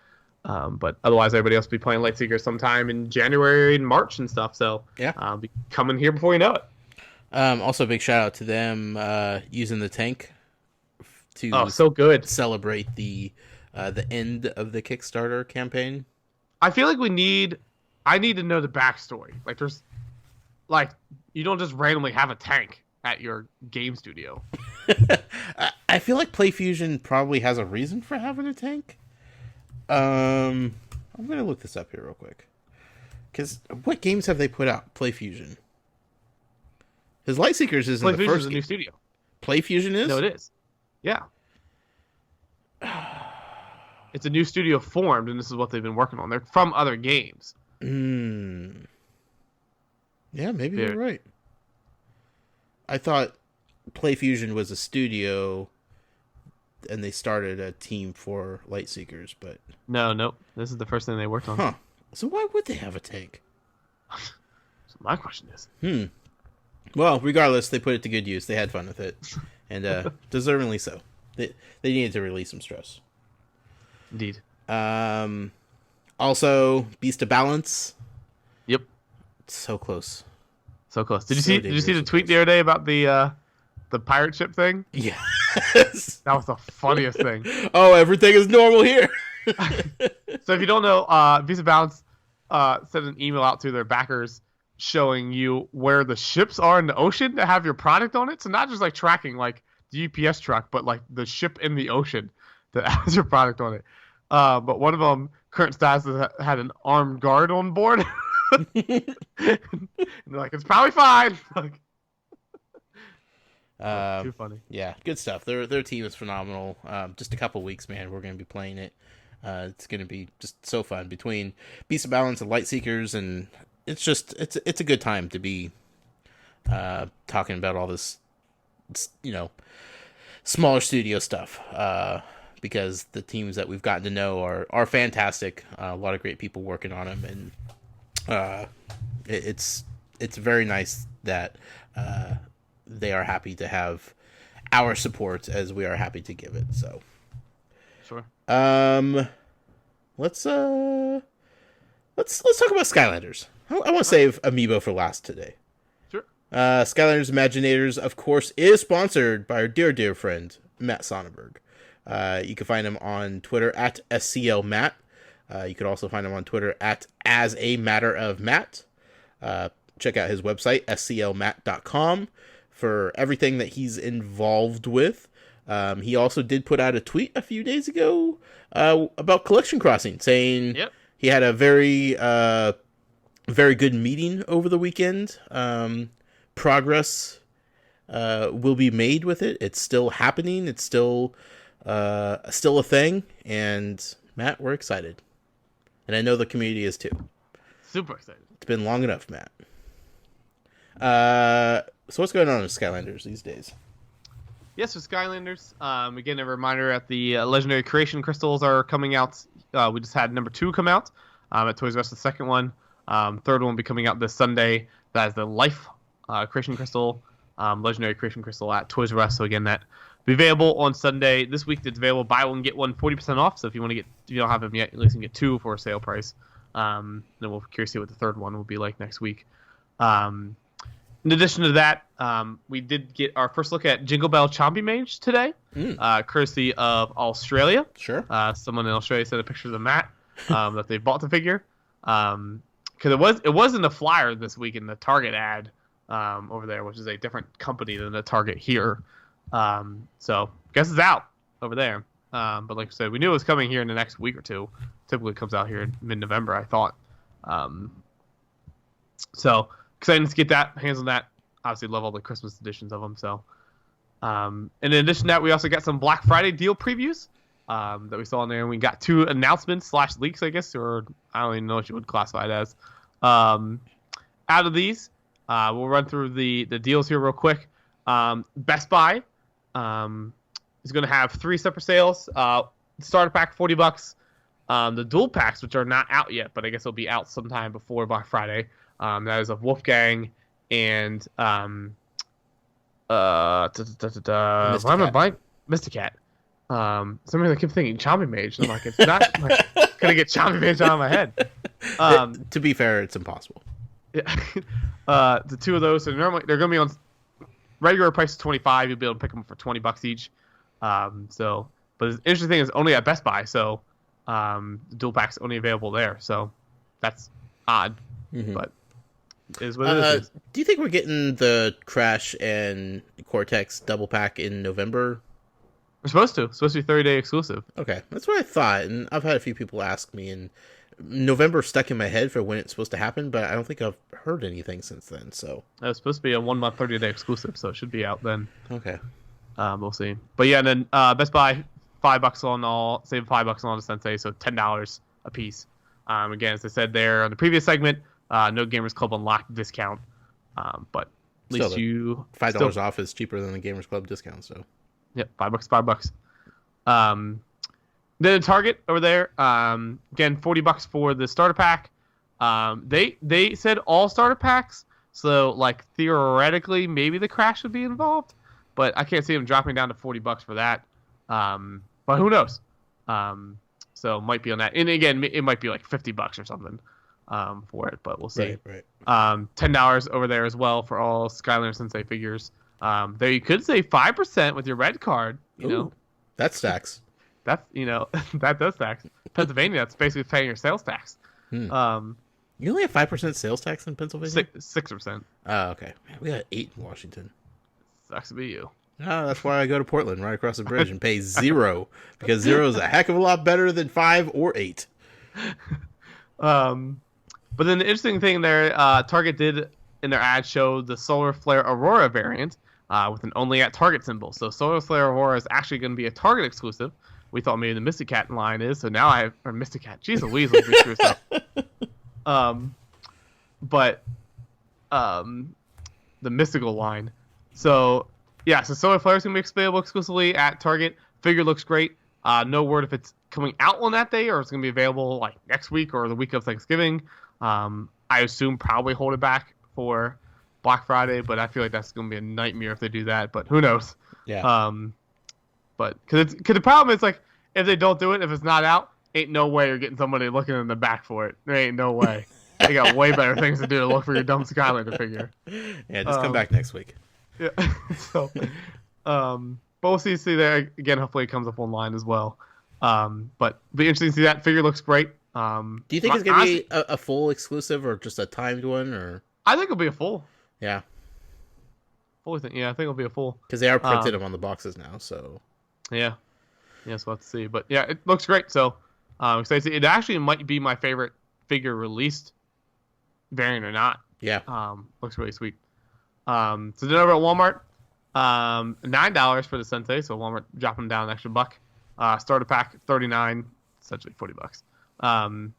But otherwise, everybody else will be playing Lightseeker sometime in January and March and stuff. So Yeah. I'll be coming here before you know it. Also, big shout out to them using the tank to so good. celebrate the end of the Kickstarter campaign. I feel like I need to know the backstory. You don't just randomly have a tank at your game studio. I feel like PlayFusion probably has a reason for having a tank. I'm gonna look this up here real quick. Because what games have they put out? PlayFusion. Because Lightseekers isn't the first is a new studio. PlayFusion is? No, it is. Yeah. It's a new studio formed, and this is what they've been working on. They're from other games. Yeah, maybe you're right. I thought PlayFusion was a studio, and they started a team for Lightseekers, but... No. This is the first thing they worked on. Huh. So why would they have a tank? So my question is... Well, regardless, they put it to good use. They had fun with it. And deservingly so. They needed to release some stress. Indeed. Also, Beast of Balance. Yep. So close. So close. Did you see the tweet the other day about the pirate ship thing? Yes. That was the funniest thing. Oh, everything is normal here. So if you don't know, Beast of Balance sent an email out to their backers showing you where the ships are in the ocean that have your product on it. So not just like tracking like the UPS truck, but like the ship in the ocean that has your product on it. But one of them, current status, had an armed guard on board. And they're like, it's probably fine. Too funny. Yeah, good stuff. Their team is phenomenal. Just a couple weeks, man. We're going to be playing it. It's going to be just so fun between Beast of Balance and Lightseekers, and it's a good time to be talking about all this, smaller studio stuff. Because the teams that we've gotten to know are fantastic. A lot of great people working on them, and it's very nice that they are happy to have our support as we are happy to give it. So, sure. Let's talk about Skylanders. I want to save Amiibo for last today. Sure. Skylanders Imaginators, of course, is sponsored by our dear friend Matt Sonnenberg. You can find him on Twitter at SCLMatt. You could also find him on Twitter at As a Matter of Matt. Check out his website, sclmatt.com, for everything that he's involved with. He also did put out a tweet a few days ago about Collection Crossing, saying he had a very good meeting over the weekend. Progress will be made with it. It's still happening. It's still a thing, and Matt, we're excited, and I know the community is too. Super excited. It's been long enough, Matt. So what's going on with Skylanders these days? Yes, with Skylanders. Again, a reminder that the Legendary Creation Crystals are coming out. We just had number 2 come out at Toys R Us, the second one. Third one will be coming out this Sunday. That is the Life Creation Crystal, Legendary Creation Crystal at Toys R Us. So again, that be available on Sunday. This week it's available, buy one, get one, 40% off. So if you don't have them yet, at least you can get 2 for a sale price. Then we'll be curious to see what the third one will be like next week. In addition to that, we did get our first look at Jingle Bell Chompy Mage today, courtesy of Australia. Sure. Someone in Australia sent a picture of the mat that they bought the figure. Because it was in the flyer this week in the Target ad over there, which is a different company than the Target here. So I guess it's out over there. But like I said, we knew it was coming here in the next week or two. Typically comes out here in mid-November, I thought. So excited to get hands on that. Obviously love all the Christmas editions of them. So, and in addition to that, we also got some Black Friday deal previews that we saw in there. And we got 2 announcements / leaks, I guess, or I don't even know what you would classify it as. Out of these, we'll run through the deals here real quick. Best Buy is going to have 3 separate sales. Starter pack, $40. The dual packs, which are not out yet, but I guess they'll be out sometime before Black Friday. That is of Wolfgang and Mysticat. Somebody that kept thinking Chompy Mage, and I'm like, it's not. I'm like, gonna get Chompy Mage out of my head. To be fair, it's impossible. Yeah. The two of those, so normally they're gonna be on regular price is $25. You'll be able to pick them for $20 each. But the interesting thing is only at Best Buy, so the dual pack's only available there. So that's odd, but it is what it is. Do you think we're getting the Crash and Cortex double pack in November? We're supposed to. It's supposed to be 30-day exclusive. Okay, that's what I thought, and I've had a few people ask me, and November stuck in my head for when it's supposed to happen, but I don't think I've heard anything since then. So it was supposed to be a 1 month 30-day exclusive, so it should be out then. Okay, we'll see. But yeah, and then Best Buy $5 on all, save $5 on all the Sensei, so $10 a piece. Again, as I said there on the previous segment, no Gamers Club Unlocked discount, but at least you $5 off is cheaper than the Gamers Club discount. So yeah, $5. Then Target over there, again, $40 for the starter pack. They said all starter packs, so like theoretically maybe the Crash would be involved, but I can't see them dropping down to $40 for that. But who knows? So might be on that. And again, it might be like $50 or something for it, but we'll see. Right. $10 over there as well for all Skylander Sensei figures. There you could save 5% with your red card. You know, that stacks. That's that does tax. Pennsylvania, that's basically paying your sales tax. You only have 5% sales tax in Pennsylvania. 6%. Oh, okay. Man, we got 8 in Washington. Sucks to be you. No, that's why I go to Portland, right across the bridge, and pay 0 because 0 is a heck of a lot better than 5 or 8. But then the interesting thing there, Target did in their ad show the Solar Flare Aurora variant with an only at Target symbol. So Solar Flare Aurora is actually going to be a Target exclusive. We thought maybe the Mystic Cat line is, so now I have Mystic Cat. Jeez Louise, let's screw this up. But the mystical line. So yeah, so Solar Flare is gonna be available exclusively at Target. Figure looks great. No word if it's coming out on that day or it's gonna be available like next week or the week of Thanksgiving. I assume probably hold it back for Black Friday, but I feel like that's gonna be a nightmare if they do that. But who knows? Yeah. But because the problem is like if they don't do it, if it's not out, ain't no way you're getting somebody looking in the back for it. There ain't no way. They got way better things to do to look for your dumb Skylander figure. Yeah, just come back next week. Yeah. So, but we'll see there again. Hopefully, it comes up online as well. But be interesting to see that figure looks great. Do you think it's gonna be a full exclusive or just a timed one, or? I think it'll be a full. Yeah. Fully think. Yeah, I think it'll be a full. Because they are printed them on the boxes now, so. Yeah. Yes, we'll have to see. But yeah, it looks great. So, excited. It actually might be my favorite figure released, variant or not. Yeah. Looks really sweet. So then over at Walmart, $9 for the Sensei. So Walmart dropping down an extra buck. Starter pack $39, essentially $40.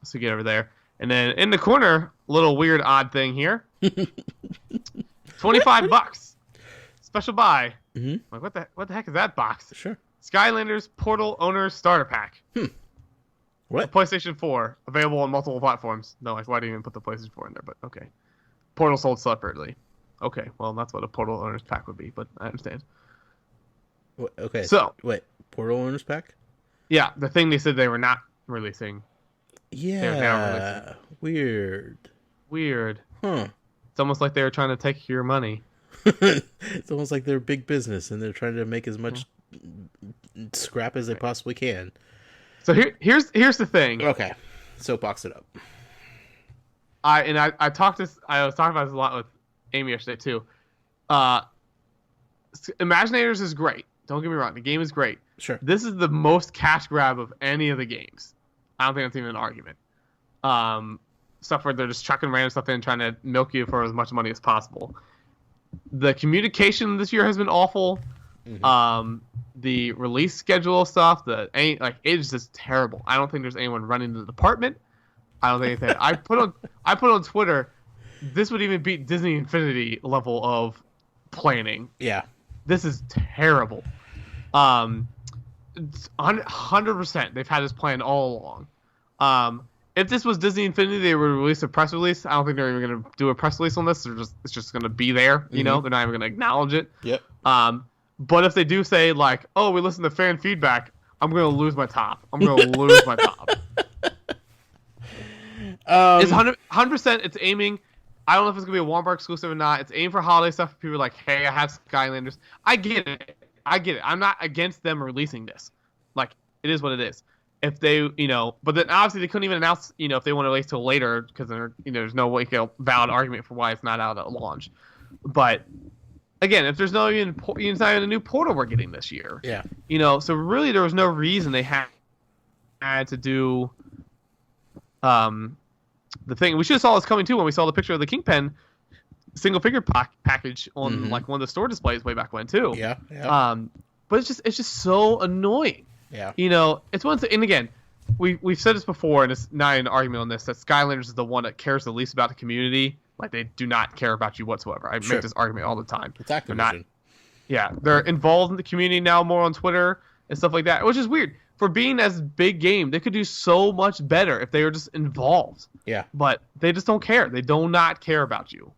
So get over there. And then in the corner, little weird odd thing here. $25. Special buy. Mm-hmm. Like what the heck is that box? Sure. Skylanders Portal Owners Starter Pack. What? PlayStation 4 available on multiple platforms. No, like why do you even put the PlayStation 4 in there? But okay. Portal sold separately. Okay, well that's what a Portal Owners Pack would be, but I understand. Okay. So wait, Portal Owners Pack? Yeah, the thing they said they were not releasing. Yeah. Weird. Huh. It's almost like they were trying to take your money. It's almost like they're big business and they're trying to make as much scrap as they possibly can. So here's the thing. Okay, soapbox it up. I was talking about this a lot with Amy yesterday too. Imaginators is great. Don't get me wrong. The game is great. Sure. This is the most cash grab of any of the games. I don't think that's even an argument. Stuff where they're just chucking random stuff in, trying to milk you for as much money as possible. The communication this year has been awful. Mm-hmm. The release schedule stuff, it is just terrible. I don't think there's anyone running the department. I don't think anything. I put on Twitter, this would even beat Disney Infinity level of planning. Yeah. This is terrible. 100%. They've had this plan all along. If this was Disney Infinity, they would release a press release. I don't think they're even going to do a press release on this. It's just going to be there. You know, they're not even going to acknowledge it. Yep. But if they do say like, "Oh, we listen to fan feedback," I'm gonna lose my top. I'm gonna lose my top. It's 100%. It's aiming. I don't know if it's gonna be a Walmart exclusive or not. It's aimed for holiday stuff. People are like, "Hey, I have Skylanders." I get it. I'm not against them releasing this. Like, it is what it is. If they, but then obviously they couldn't even announce, if they want to release till later because there's no like a valid argument for why it's not out at launch. But again, if there's not even a new portal we're getting this year, yeah, so really there was no reason they had to do the thing. We should have saw this coming too when we saw the picture of the Kingpin single figure package on like one of the store displays way back when too. Yeah. But it's just so annoying. Yeah. It's one thing, and again, we've said this before, and it's not an argument on this, that Skylanders is the one that cares the least about the community. Like, they do not care about you whatsoever. I make this argument all the time. It's Activision. They're involved in the community now more on Twitter and stuff like that, which is weird. For being as big game, they could do so much better if they were just involved. Yeah. But they just don't care. They do not care about you.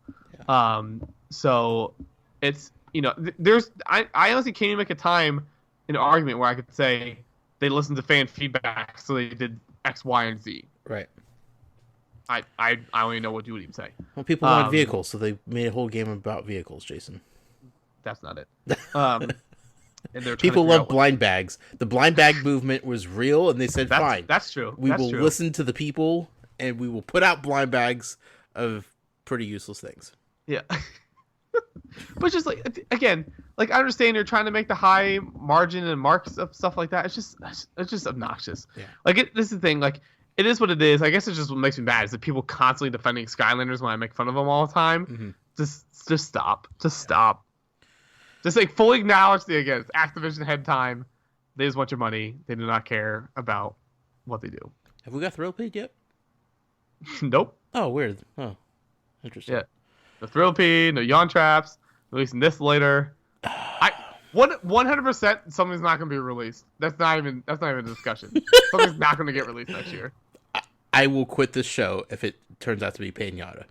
Yeah. So it's, I honestly can't even make a time in an argument where I could say they listened to fan feedback, so they did X, Y, and Z. Right. I don't even know what you would even say. Well, people want vehicles, so they made a whole game about vehicles, Jason. That's not it. And people love blind bags. The blind bag movement was real, and they said, fine. That's true. We will listen to the people, and we will put out blind bags of pretty useless things. Yeah. But just like, again, like, I understand you're trying to make the high margin and marks of stuff like that. It's just obnoxious. Yeah. Like, this is the thing. Like, it is what it is. I guess it's just what makes me mad is that people constantly defending Skylanders when I make fun of them all the time. Mm-hmm. Just stop. Just stop. Just like fully acknowledge it's Activision head time. They just want your money. They do not care about what they do. Have we got Thrill Pig yet? Nope. Oh, weird. Oh, interesting. Yeah. No Thrill Pig, no Yawn Traps. Releasing this later. 100% something's not going to be released. That's not even a discussion. Something's not going to get released next year. I will quit this show if it turns out to be Pinata.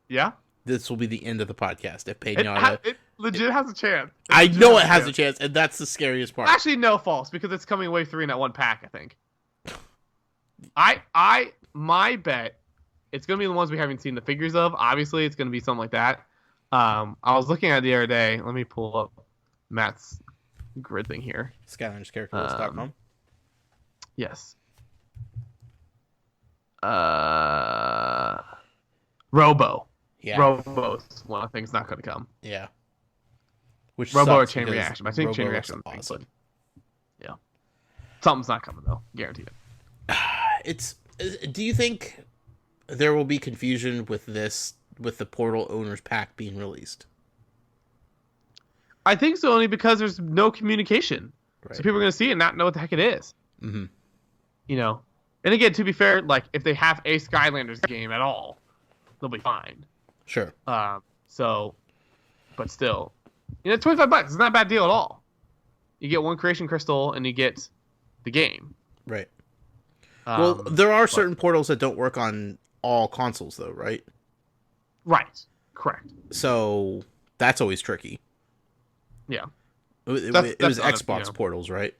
Yeah? This will be the end of the podcast if Pinata... It legit has a chance. I know it has a chance, and that's the scariest part. Actually, no, false, because it's coming wave 3 in that one pack, I think. My bet, it's going to be the ones we haven't seen the figures of. Obviously, it's going to be something like that. I was looking at it the other day. Let me pull up Matt's grid thing here. SkylandersCharacterList.com. Yes. Robo. Yeah. Robo's one of the things not going to come. Yeah. Which Robo or Chain Reaction. I think Robo Chain Reaction is awesome. Yeah. Something's not coming though. Guaranteed it. Do you think there will be confusion with the Portal Owners Pack being released? I think so, only because there's no communication. Right. So people are going to see it and not know what the heck it is. Mm-hmm. And again, to be fair, like, if they have a Skylanders game at all, they'll be fine. Sure. But still, $25 is not a bad deal at all. You get one creation crystal and you get the game. Right. Well, there are certain portals that don't work on all consoles, though, right? Right. Correct. So that's always tricky. Yeah. It was Xbox portals, right?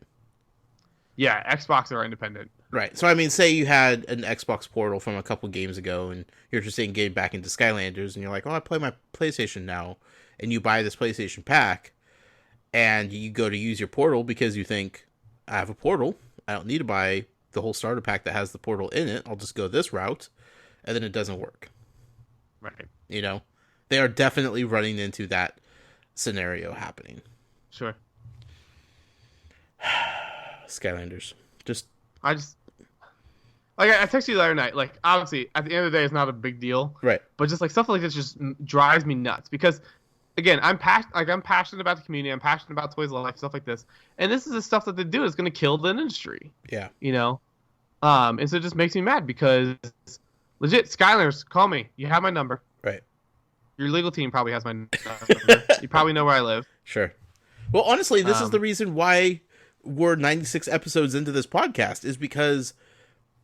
Yeah, Xbox are independent. Right. So, I mean, say you had an Xbox portal from a couple games ago, and you're interested in getting back into Skylanders, and you're like, oh, I play my PlayStation now, and you buy this PlayStation pack, and you go to use your portal because you think, I have a portal, I don't need to buy the whole starter pack that has the portal in it, I'll just go this route, and then it doesn't work. Right. They are definitely running into that scenario happening. Sure. Skylanders. I texted you the other night, like, obviously, at the end of the day, it's not a big deal. Right. But just, like, stuff like this just drives me nuts. Because, again, I'm passionate about the community. I'm passionate about Toys of Life, stuff like this. And this is the stuff that they do is going to kill the industry. Yeah. And so it just makes me mad because, legit, Skylanders, call me. You have my number. Right. Your legal team probably has my number. You probably know where I live. Sure. Well, honestly, this is the reason why we're 96 episodes into this podcast, is because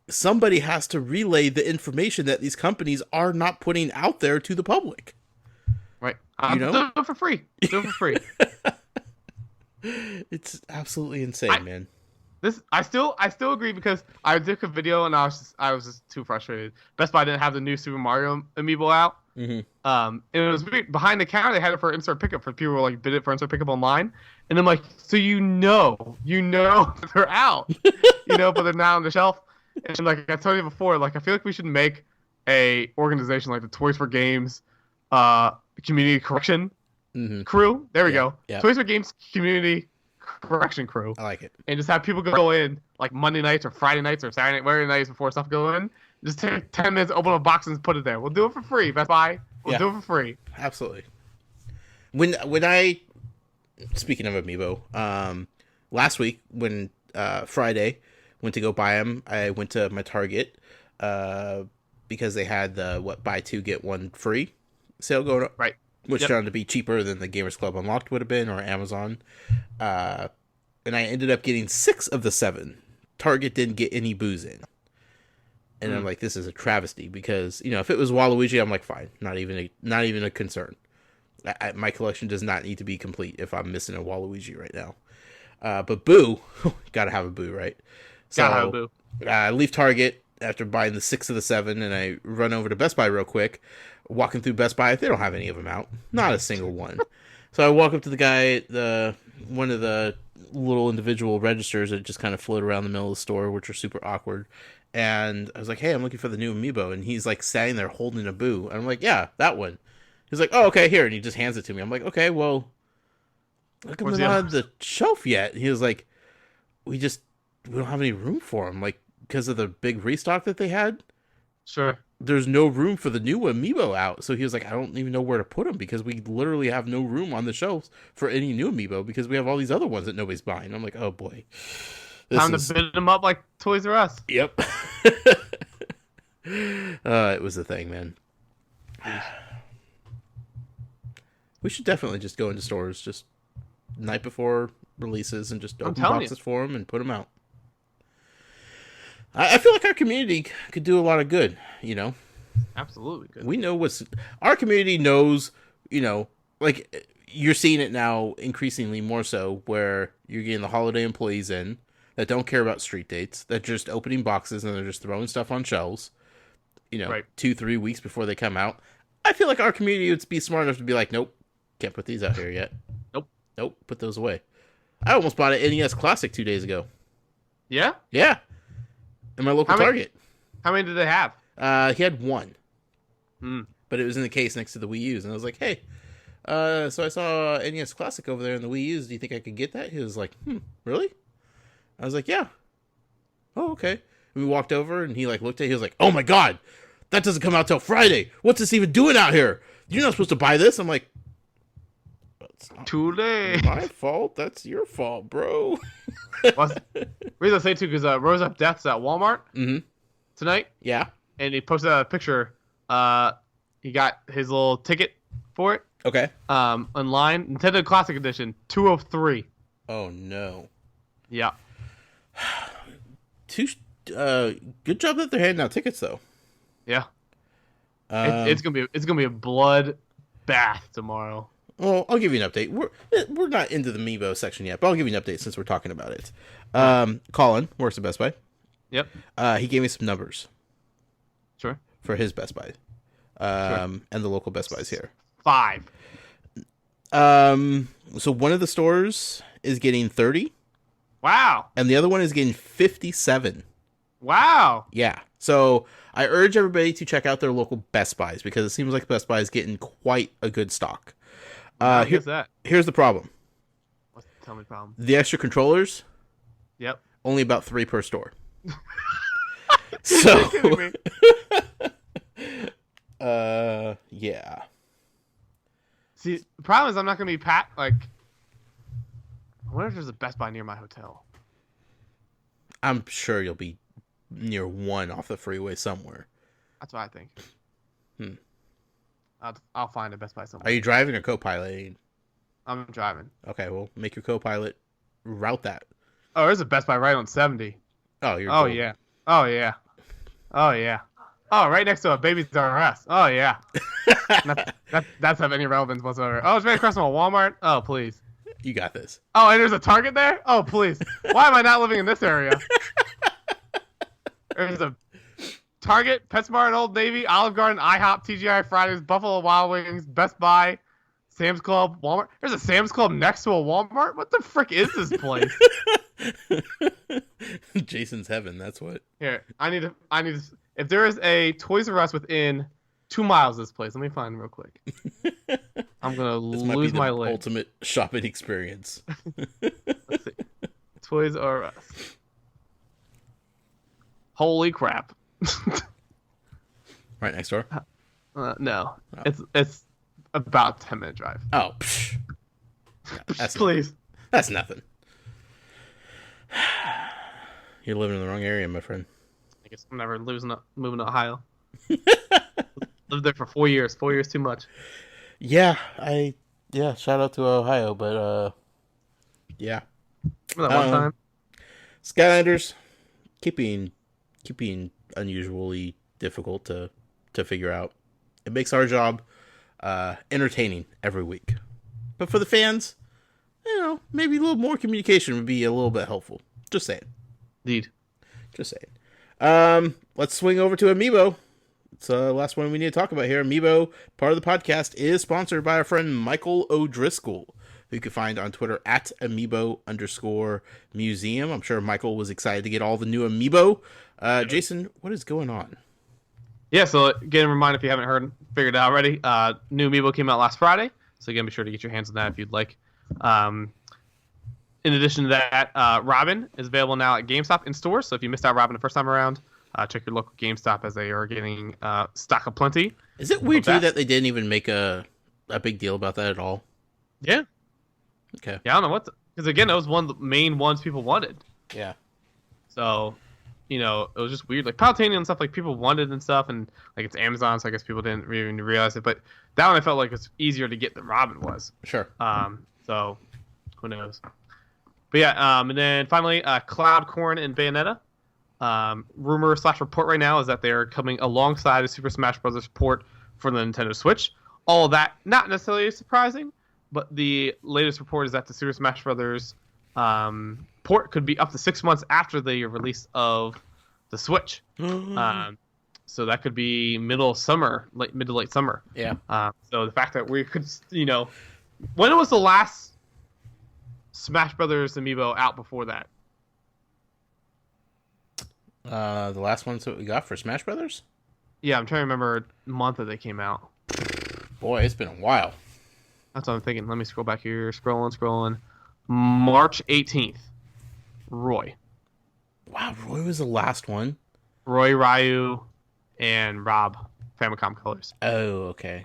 somebody has to relay the information that these companies are not putting out there to the public. Right. Do it for free. Do it for free. It's absolutely insane, man. I still agree because I did a video and I was just too frustrated. Best Buy didn't have the new Super Mario amiibo out. Mm-hmm. And it was weird. Behind the counter they had it for instant pickup for people who like bid it for instant pickup online. And I'm like, so they're out, but they're now on the shelf. And like I told you before, like I feel like we should make a organization like the Toys for Games, community correction crew. There we go. Yeah. Toys for Games community correction crew. I like it. And just have people go in like Monday nights or Friday nights or Saturday whatever nights before stuff go in. Just take 10 minutes, open a box, and put it there. We'll do it for free, Best Buy. We'll do it for free. Absolutely. When I, speaking of Amiibo, last week when Friday went to go buy them, I went to my Target because they had the buy two get one free sale going up, right? Which turned out to be cheaper than the Gamers Club Unlocked would have been, or Amazon. And I ended up getting 6 of the 7. Target didn't get any booze in. And I'm like, this is a travesty because, if it was Waluigi, I'm like, fine, not even a concern. My collection does not need to be complete if I'm missing a Waluigi right now. But Boo, gotta have a Boo, right? So, gotta have a Boo. I leave Target after buying the 6 of the 7, and I run over to Best Buy real quick. Walking through Best Buy, they don't have any of them out. Not a single one. So I walk up to the guy, one of the little individual registers that just kind of float around the middle of the store, which are super awkward. And I was like, hey, I'm looking for the new Amiibo. And he's like standing there holding a Boo. And I'm like, yeah, that one. He's like, oh, okay, here. And he just hands it to me. I'm like, okay, well, look, I'm not on the shelf yet. And he was like, we don't have any room for him. Like, because of the big restock that they had. Sure. There's no room for the new Amiibo out. So he was like, I don't even know where to put them because we literally have no room on the shelves for any new Amiibo because we have all these other ones that nobody's buying. I'm like, oh boy. Time to bid them up like Toys R Us. Yep. It was a thing, man. We should definitely just go into stores just night before releases and just open boxes for them and put them out. I feel like our community could do a lot of good, Absolutely good. We know our community knows, like you're seeing it now increasingly more so where you're getting the holiday employees in that don't care about street dates, that just opening boxes and they're just throwing stuff on shelves, right. 2-3 weeks before they come out. I feel like our community would be smart enough to be like, nope, can't put these out here yet. Nope, put those away. I almost bought an NES Classic 2 days ago. Yeah? Yeah. In my local Target. How many did they have? He had 1. But it was in the case next to the Wii U's. And I was like, hey, so I saw NES Classic over there in the Wii U's. Do you think I could get that? He was like, really? I was like, yeah. Oh, okay. And we walked over and he looked at it. He was like, oh my God, that doesn't come out till Friday. What's this even doing out here? You're not supposed to buy this. I'm like, that's not too late. My fault. That's your fault, bro. Reason I say too, because Rose Up Death's at Walmart tonight. Yeah. And he posted a picture. He got his little ticket for it. Okay. Online. Nintendo Classic Edition, 2 of 3. Oh, no. Yeah. Good job that they're handing out tickets, though. Yeah. It's gonna be a blood bath tomorrow. Well, I'll give you an update. We're not into the Amiibo section yet, but I'll give you an update since we're talking about it. Colin works at Best Buy. Yep. He gave me some numbers. Sure. For his Best Buy. And the local Best Buys here. 5. So one of the stores is getting 30. Wow. And the other one is getting 57. Wow. Yeah. So I urge everybody to check out their local Best Buys because it seems like Best Buy is getting quite a good stock. Here's the problem. Tell me the problem. The extra controllers. Yep. Only about 3 per store. So. Yeah. See, the problem is I'm not gonna be I wonder if there's a Best Buy near my hotel. I'm sure you'll be near one off the freeway somewhere. That's what I think. I'll find a Best Buy somewhere. Are you driving or co-piloting? I'm driving. Okay, well, make your co-pilot route that. Oh, there's a Best Buy right on 70. Oh, you're Oh, cool. yeah. Oh, yeah. Oh, yeah. Oh, right next to a Babies R Us. Oh, yeah. That's have any relevance whatsoever. Oh, it's right across from a Walmart. Oh, please. You got this. Oh, and there's a Target there? Oh, please. Why am I not living in this area? There's a Target, PetSmart, Old Navy, Olive Garden, IHOP, TGI Fridays, Buffalo Wild Wings, Best Buy, Sam's Club, Walmart. There's a Sam's Club next to a Walmart? What the frick is this place? Jason's heaven, that's what. Here, I need to, if there is a Toys R Us within 2 miles of this place, let me find real quick. I'm going to lose my leg. Ultimate shopping experience. Let's see. Toys R Us. Holy crap. Right next door? No. Oh. It's about a 10-minute drive. Oh, psh. That's Please. That's nothing. You're living in the wrong area, my friend. I guess I'm never moving to Ohio. Lived there for 4 years. 4 years too much. Yeah, shout out to Ohio, but yeah. Remember that one time? Skylanders keeping unusually difficult to figure out. It makes our job entertaining every week. But for the fans, maybe a little more communication would be a little bit helpful. Just saying. Indeed. Just saying. Let's swing over to Amiibo. It's the last one we need to talk about here. Amiibo, part of the podcast, is sponsored by our friend Michael O'Driscoll, who you can find on Twitter at Amiibo_museum. I'm sure Michael was excited to get all the new Amiibo. Jason, what is going on? Yeah, so again, reminder if you haven't figured it out already, new Amiibo came out last Friday. So again, be sure to get your hands on that if you'd like. In addition to that, Robin is available now at GameStop in stores. So if you missed out Robin the first time around, check your local GameStop as they are getting stock of plenty. Is it weird to you that they didn't even make a big deal about that at all? Yeah. Okay. Yeah, I don't know because again, that was one of the main ones people wanted. Yeah. So, it was just weird. Like Palutania and stuff, like people wanted and stuff, and like it's Amazon, so I guess people didn't even realize it. But that one I felt like it's easier to get than Robin was. Sure. So who knows? But yeah, and then finally, Cloud, Corn, and Bayonetta. Rumor/report right now is that they're coming alongside a Super Smash Bros. Port for the Nintendo Switch. All of that not necessarily surprising, but the latest report is that the Super Smash Bros. Port could be up to 6 months after the release of the Switch. So that could be middle of summer, mid to late summer. Yeah. So the fact that we could, when was the last Smash Brothers Amiibo out before that? The last ones that we got for Smash Brothers? Yeah, I'm trying to remember the month that they came out. Boy, it's been a while. That's what I'm thinking. Let me scroll back here. Scrolling. March 18th. Roy. Wow, Roy was the last one? Roy, Ryu, and Rob. Famicom Colors. Oh, okay.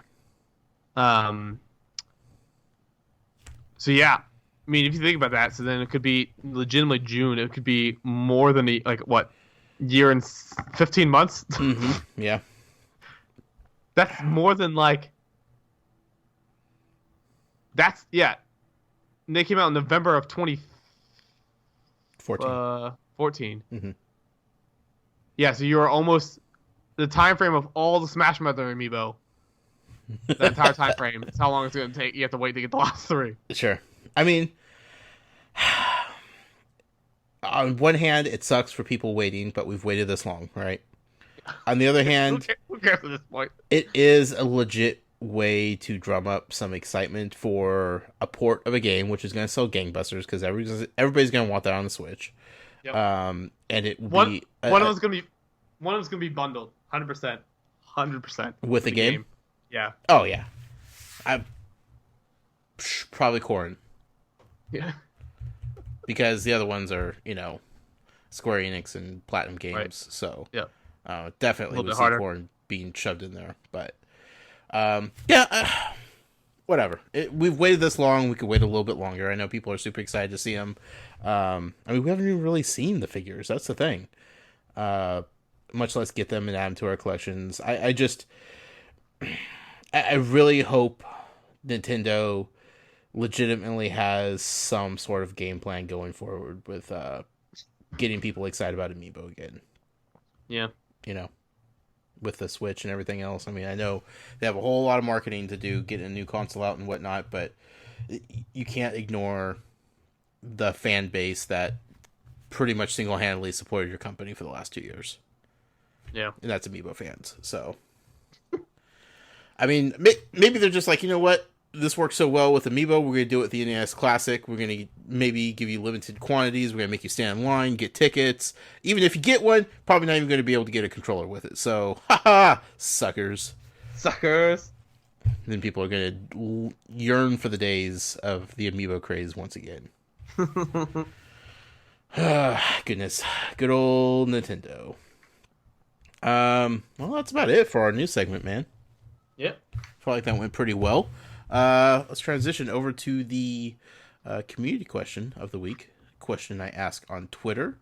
So yeah. I mean, if you think about that, so then it could be legitimately June. It could be more than year and 15 months. Mm-hmm. Yeah. That's more than yeah. And they came out in November of 2014. Mm-hmm. Yeah, so you're almost the time frame of all the Smash Brother Amiibo. That entire time frame is how long it's going to take. You have to wait to get the last 3. Sure. I mean, on one hand, it sucks for people waiting, but we've waited this long, right? On the other hand, who cares at this point? It is a legit way to drum up some excitement for a port of a game, which is going to sell gangbusters because everybody's going to want that on the Switch. Yep. And it will one be of them's going to be bundled, 100%, with the game. Yeah. Oh yeah, probably Corrin. Yeah. Because the other ones are, Square Enix and Platinum Games, right. So yeah, definitely would see Corrin being shoved in there. But whatever. We've waited this long. We could wait a little bit longer. I know people are super excited to see them. We haven't even really seen the figures. That's the thing. Much less get them and add them to our collections. I really hope Nintendo legitimately has some sort of game plan going forward with getting people excited about Amiibo again. Yeah. With the Switch and everything else. I mean, I know they have a whole lot of marketing to do, getting a new console out and whatnot, but you can't ignore the fan base that pretty much single-handedly supported your company for the last 2 years. Yeah. And that's Amiibo fans. So, I mean, maybe they're just like, you know what? This works so well with Amiibo. We're going to do it with the NES Classic. We're going to maybe give you limited quantities. We're going to make you stand in line, get tickets. Even if you get one, probably not even going to be able to get a controller with it. So, haha, suckers. Suckers. And then people are going to yearn for the days of the Amiibo craze once again. Goodness. Good old Nintendo. Well, that's about it for our news segment, man. Yep. I feel like that went pretty well. Let's transition over to the community question of the week. Question I ask on Twitter.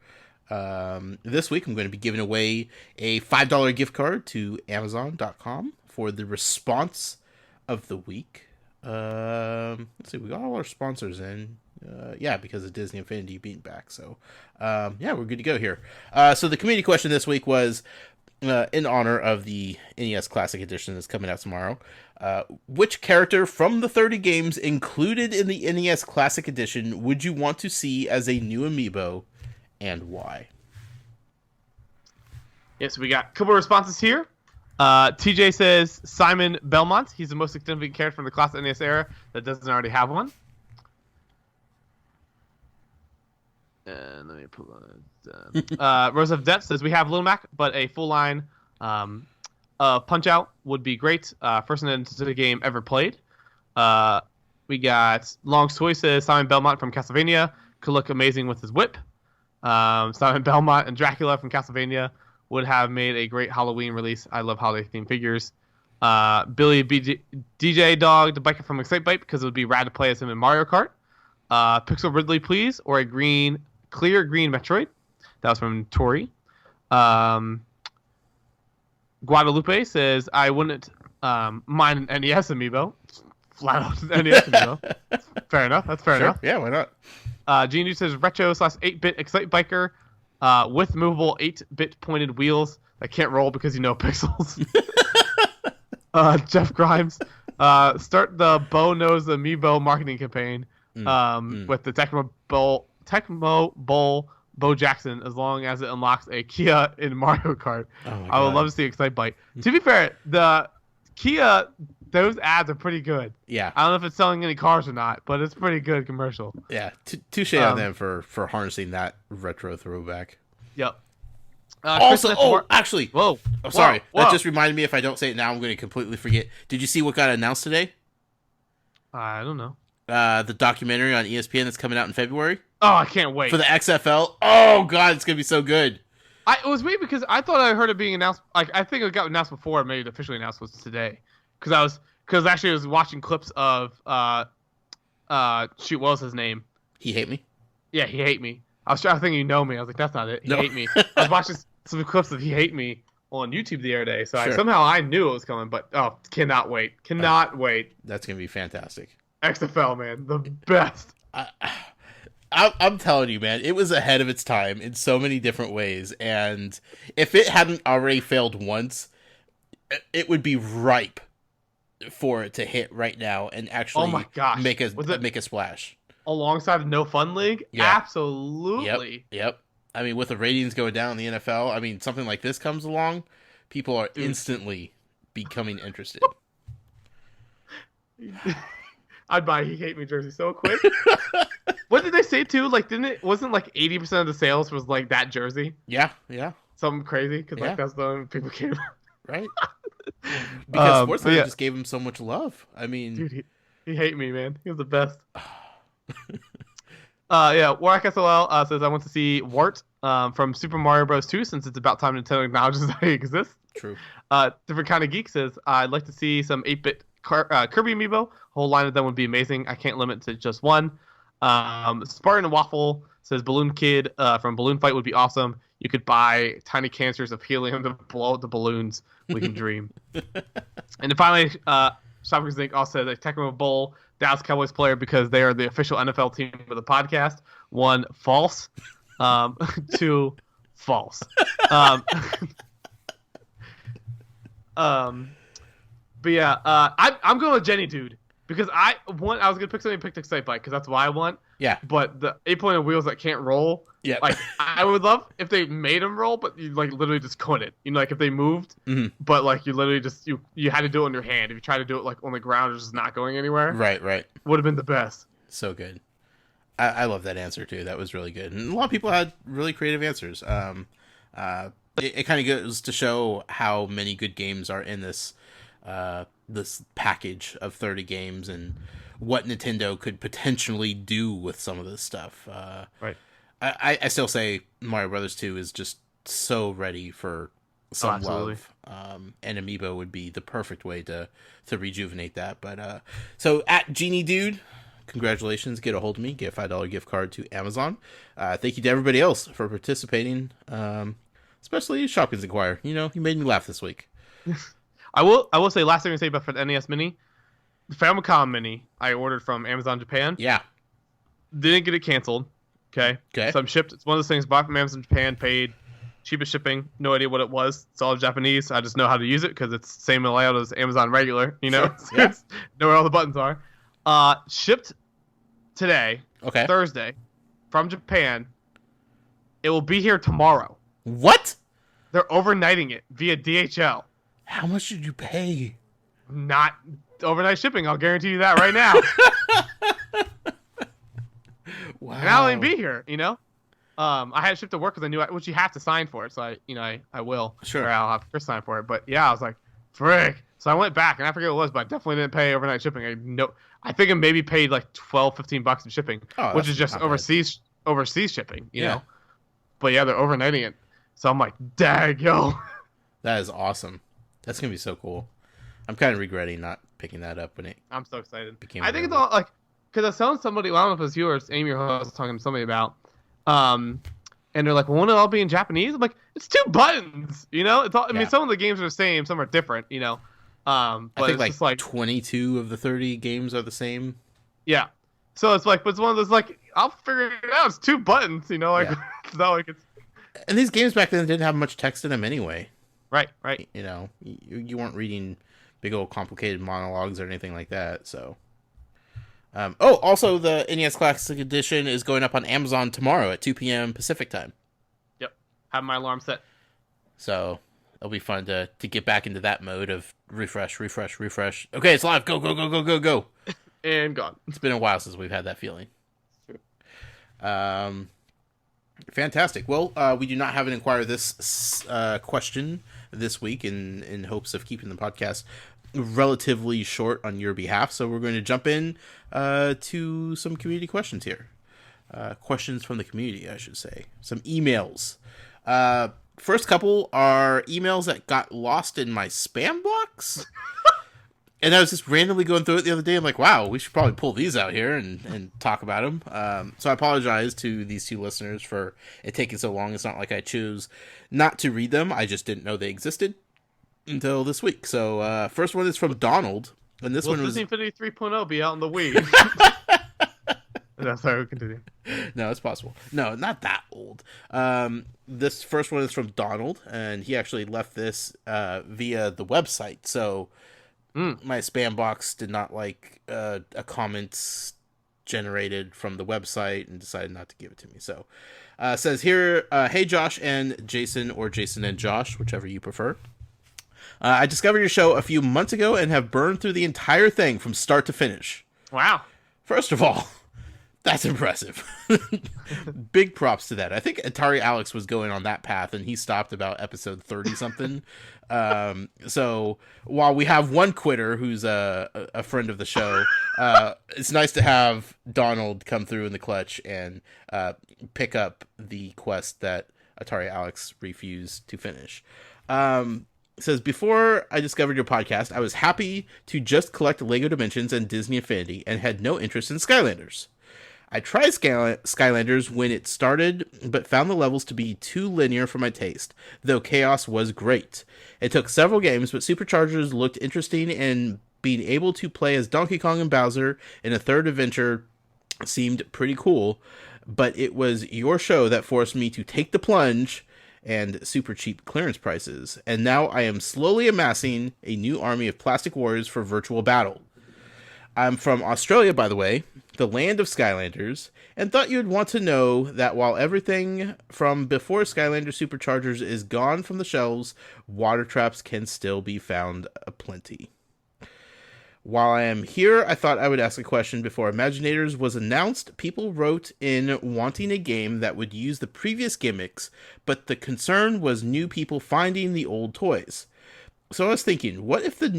This week I'm going to be giving away a $5 gift card to Amazon.com for the response of the week. Let's see, we got all our sponsors in. Yeah, because of Disney Infinity being back. So, yeah, we're good to go here. So the community question this week was, in honor of the NES Classic Edition that's coming out tomorrow, which character from the 30 games included in the NES Classic Edition would you want to see as a new Amiibo, and why? Yes, we got a couple of responses here. TJ says Simon Belmont. He's the most significant character from the classic NES era that doesn't already have one. And let me pull on. Rose of Depth says we have Little Mac, but a full line Punch Out would be great. First into the game ever played. We got Long Soy says Simon Belmont from Castlevania could look amazing with his whip. Simon Belmont and Dracula from Castlevania would have made a great Halloween release. I love holiday themed figures. Billy DJ Dog, the biker from Excitebike, because it would be rad to play as him in Mario Kart. Pixel Ridley, please, or a clear green Metroid. That was from Tori. Guadalupe says, I wouldn't mind an NES Amiibo. Flat out NES Amiibo. Fair enough. That's fair enough. Yeah, why not? Gene says, retro / 8-bit Excitebiker with movable 8-bit pointed wheels that can't roll because pixels. Jeff Grimes, start the Bo Knows Amiibo marketing campaign. With the Tecmo Bowl Bo Jackson, as long as it unlocks a Kia in Mario Kart. I would love to see Excitebike. To be fair, the Kia, those ads are pretty good. Yeah. I don't know if it's selling any cars or not, but it's pretty good commercial. Yeah, touche on them for harnessing that retro throwback. Yep. Actually, whoa. Oh, sorry. Whoa. That just reminded me, if I don't say it now, I'm going to completely forget. Did you see what got announced today? I don't know. The documentary on ESPN that's coming out in February. Oh, I can't wait. For the XFL. Oh, God, it's going to be so good. It was weird because I thought I heard it being announced. Like, I think it got announced before, maybe officially announced was today. Because I was watching clips of, what was his name? He Hate Me? Yeah, He Hate Me. I was trying to think you know me. I was like, that's not it. He Hate Me. I was watching some clips of He Hate Me on YouTube the other day. So Sure. somehow I knew it was coming, but cannot wait. Cannot wait. That's going to be fantastic. XFL, man. The best. I'm telling you, man, it was ahead of its time in so many different ways. And if it hadn't already failed once, it would be ripe for it to hit right now and actually make a splash. Alongside No Fun League? Yeah. Absolutely. Yep. I mean, with the ratings going down in the NFL, I mean, something like this comes along, people are instantly becoming interested. I'd buy a He Hate Me jersey so quick. What did they say too? Like, wasn't like 80% of the sales was like that jersey? Yeah. Something crazy because that's the one people came. Right. Because SportsCenter just gave him so much love. I mean, dude, he hate me, man. He was the best. Warwick SOL says I want to see Wart from Super Mario Bros. 2 since it's about time Nintendo acknowledges that he exists. True. Different Kind of Geek says I'd like to see some 8-bit Kirby amiibo. A whole line of them would be amazing. I can't limit to just one. Spartan Waffle says Balloon Kid from Balloon Fight would be awesome. You could buy tiny canisters of helium to blow up the balloons. We can dream. And then finally, Shoppers Inc. also says a Tecmo Bowl Dallas Cowboys player because they are the official NFL team of the podcast. 1, false. 2, false. But yeah, I'm going with Jenny Dude. Because I was gonna pick something, pick Excite Bike because that's what I want. Yeah. But the 8-pointed wheels that can't roll, Yeah. like I would love if they made them roll, but you like literally just couldn't. You know, like if they moved, but like you literally just you had to do it on your hand. If you try to do it like on the ground, it's just not going anywhere. Right. Would have been the best. So good. I love that answer too. That was really good, and a lot of people had really creative answers. It kind of goes to show how many good games are in this this package of 30 games and what Nintendo could potentially do with some of this stuff. Right. I still say Mario Brothers 2 is just so ready for some love. And Amiibo would be the perfect way to rejuvenate that. But so at Genie Dude, congratulations, get a hold of me, get a $5 gift card to Amazon. Thank you to everybody else for participating, especially Shopkins Inquirer. You know, you made me laugh this week. I will say last thing to say about for the NES Mini, the Famicom Mini I ordered from Amazon Japan. Yeah. Didn't get it canceled. Okay. So I'm shipped. It's one of those things bought from Amazon Japan, paid cheapest shipping. No idea what it was. It's all Japanese. I just know how to use it because it's the same layout as Amazon regular. You know, Sure. Yeah. Know where all the buttons are. Shipped today. Okay. Thursday, from Japan. It will be here tomorrow. What? They're overnighting it via DHL. How much did you pay? Not overnight shipping. I'll guarantee you that right now. Wow. And I'll even be here, you know? I had it shipped to work because I knew which you have to sign for it, so I will. Sure. Or I'll have Chris sign for it. But yeah, I was like, frick. So I went back and I forget what it was, but I definitely didn't pay overnight shipping. I think I maybe paid like $12-15 in shipping, which is just overseas shipping, you know? But yeah, they're overnighting it. So I'm like, dang, yo. That is awesome. That's gonna be so cool. I'm kind of regretting not picking that up when it. I'm so excited. Became I think it's all like because I was telling somebody. Well, I don't know if it was yours, Amy, or who I was talking to somebody about. And they're like, well, won't it all be in Japanese? I'm like, it's 2 buttons, you know. It's all. I mean, some of the games are the same, some are different, you know. But I think it's like 22 of the 30 games are the same. Yeah. So it's like, but it's one of those like, I'll figure it out. It's 2 buttons, you know. Like, it's not like it's. And these games back then didn't have much text in them anyway. Right. You know, you weren't reading big old complicated monologues or anything like that. So, also the NES Classic Edition is going up on Amazon tomorrow at 2 p.m. Pacific time. Yep, have my alarm set. So it'll be fun to get back into that mode of refresh. Okay, it's live. Go. And gone. It's been a while since we've had that feeling. True. Fantastic. Well, we do not have an inquire this question this week in hopes of keeping the podcast relatively short on your behalf. So we're going to jump in to some community questions here. Questions from the community, I should say. Some emails. First couple are emails that got lost in my spam box. And I was just randomly going through it the other day. I'm like, wow, we should probably pull these out here and talk about them. So I apologize to these 2 listeners for it taking so long. It's not like I chose not to read them. I just didn't know they existed until this week. So first one is from Donald. And this one was... Will Disney Infinity 3.0 be out in the Wii? No, sorry, we continue. No, it's possible. No, not that old. This first one is from Donald. And he actually left this via the website. So... my spam box did not like a comment generated from the website and decided not to give it to me. So says here, hey Josh and Jason, or Jason and Josh, whichever you prefer. I discovered your show a few months ago and have burned through the entire thing from start to finish. Wow. First of all, that's impressive. Big props to that. I think Atari Alex was going on that path and he stopped about episode 30 something. So while we have one quitter who's a friend of the show, it's nice to have Donald come through in the clutch and pick up the quest that Atari Alex refused to finish. It says, before I discovered your podcast, I was happy to just collect Lego Dimensions and Disney Infinity and had no interest in Skylanders. I tried Skylanders when it started, but found the levels to be too linear for my taste, though Chaos was great. It took several games, but Superchargers looked interesting, and being able to play as Donkey Kong and Bowser in a third adventure seemed pretty cool, but it was your show that forced me to take the plunge and super cheap clearance prices, and now I am slowly amassing a new army of plastic warriors for virtual battle. I'm from Australia, by the way, the land of Skylanders, and thought you'd want to know that while everything from before Skylander Superchargers is gone from the shelves, water traps can still be found aplenty. While I am here, I thought I would ask a question. Before Imaginators was announced, people wrote in wanting a game that would use the previous gimmicks, but the concern was new people finding the old toys. So I was thinking, what if the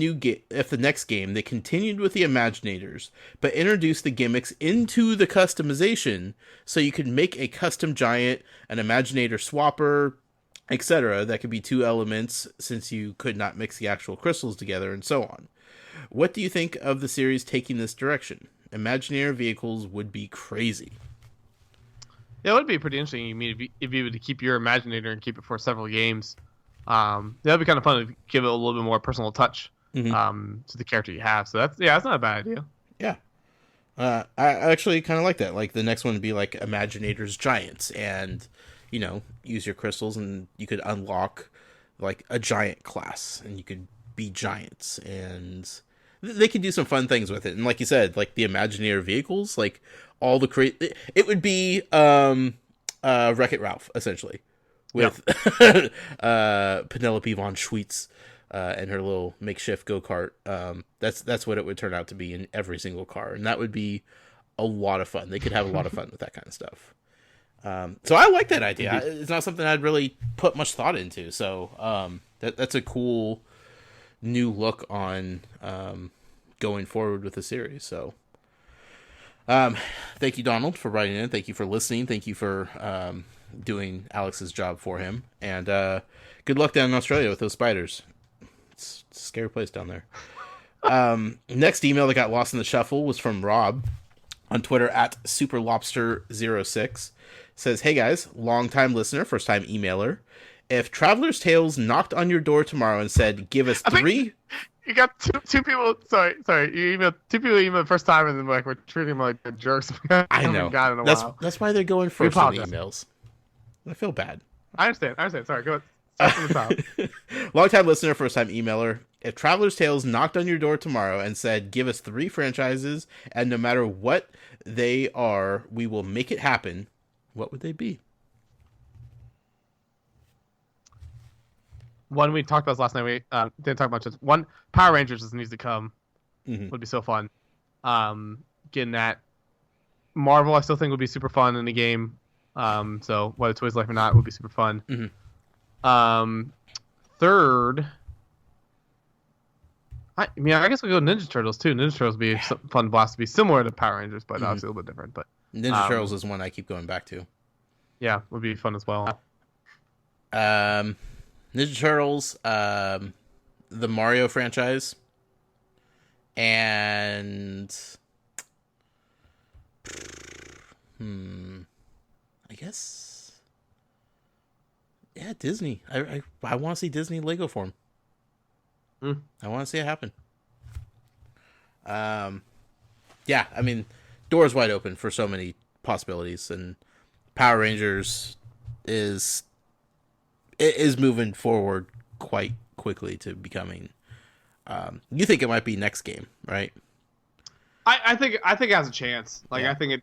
next game they continued with the Imaginators, but introduced the gimmicks into the customization, so you could make a custom giant, an Imaginator swapper, etc. That could be two elements, since you could not mix the actual crystals together, and so on. What do you think of the series taking this direction? Imaginator vehicles would be crazy. Yeah, it would be pretty interesting. I mean, if you were to keep your Imaginator and keep it for several games, that'd be kind of fun to give it a little bit more personal touch to the character you have. So that's not a bad idea. Yeah, I actually kind of like that. Like the next one would be like Imaginators Giants, and use your crystals, and you could unlock like a giant class, and you could be giants, and they could do some fun things with it. And like you said, like the Imaginator vehicles, like all the it would be Wreck-It Ralph essentially with Penelope von Schweetz and her little makeshift go-kart. That's what it would turn out to be in every single car, and that would be a lot of fun. They could have a lot of fun with that kind of stuff. So I like that idea. It's not something I'd really put much thought into. So that's a cool new look on going forward with the series. So thank you, Donald, for writing in. Thank you for listening. Thank you for doing Alex's job for him. And good luck down in Australia with those spiders. It's a scary place down there. Next email that got lost in the shuffle was from Rob on Twitter at SuperLobster06. Says, hey guys, long-time listener, first-time emailer. If Traveler's Tales knocked on your door tomorrow and said, give us three... You got two people. Sorry. You emailed two people the first time, and then we're treating them like they're jerks. I know. In a that's while. That's why they're going first in the emails. I feel bad. I understand. Sorry, go ahead. Start from the top. Long-time listener, first-time emailer. If Traveler's Tales knocked on your door tomorrow and said, give us 3 franchises, and no matter what they are, we will make it happen, what would they be? One we talked about last night. We didn't talk about just one. Power Rangers just needs to come. Would be so fun. Getting that. Marvel, I still think would be super fun in the game. So whether Toys Life or not, would be super fun. Third, I guess we'll go Ninja Turtles too. Ninja Turtles would be a fun blast to be similar to Power Rangers, but obviously a little bit different. But Ninja Turtles is one I keep going back to. Yeah, would be fun as well. Ninja Turtles, the Mario franchise, and I guess, Disney. I want to see Disney in Lego form. I want to see it happen. I mean, doors wide open for so many possibilities, and Power Rangers is moving forward quite quickly to becoming. You think it might be next game, right? I think it has a chance. Like I think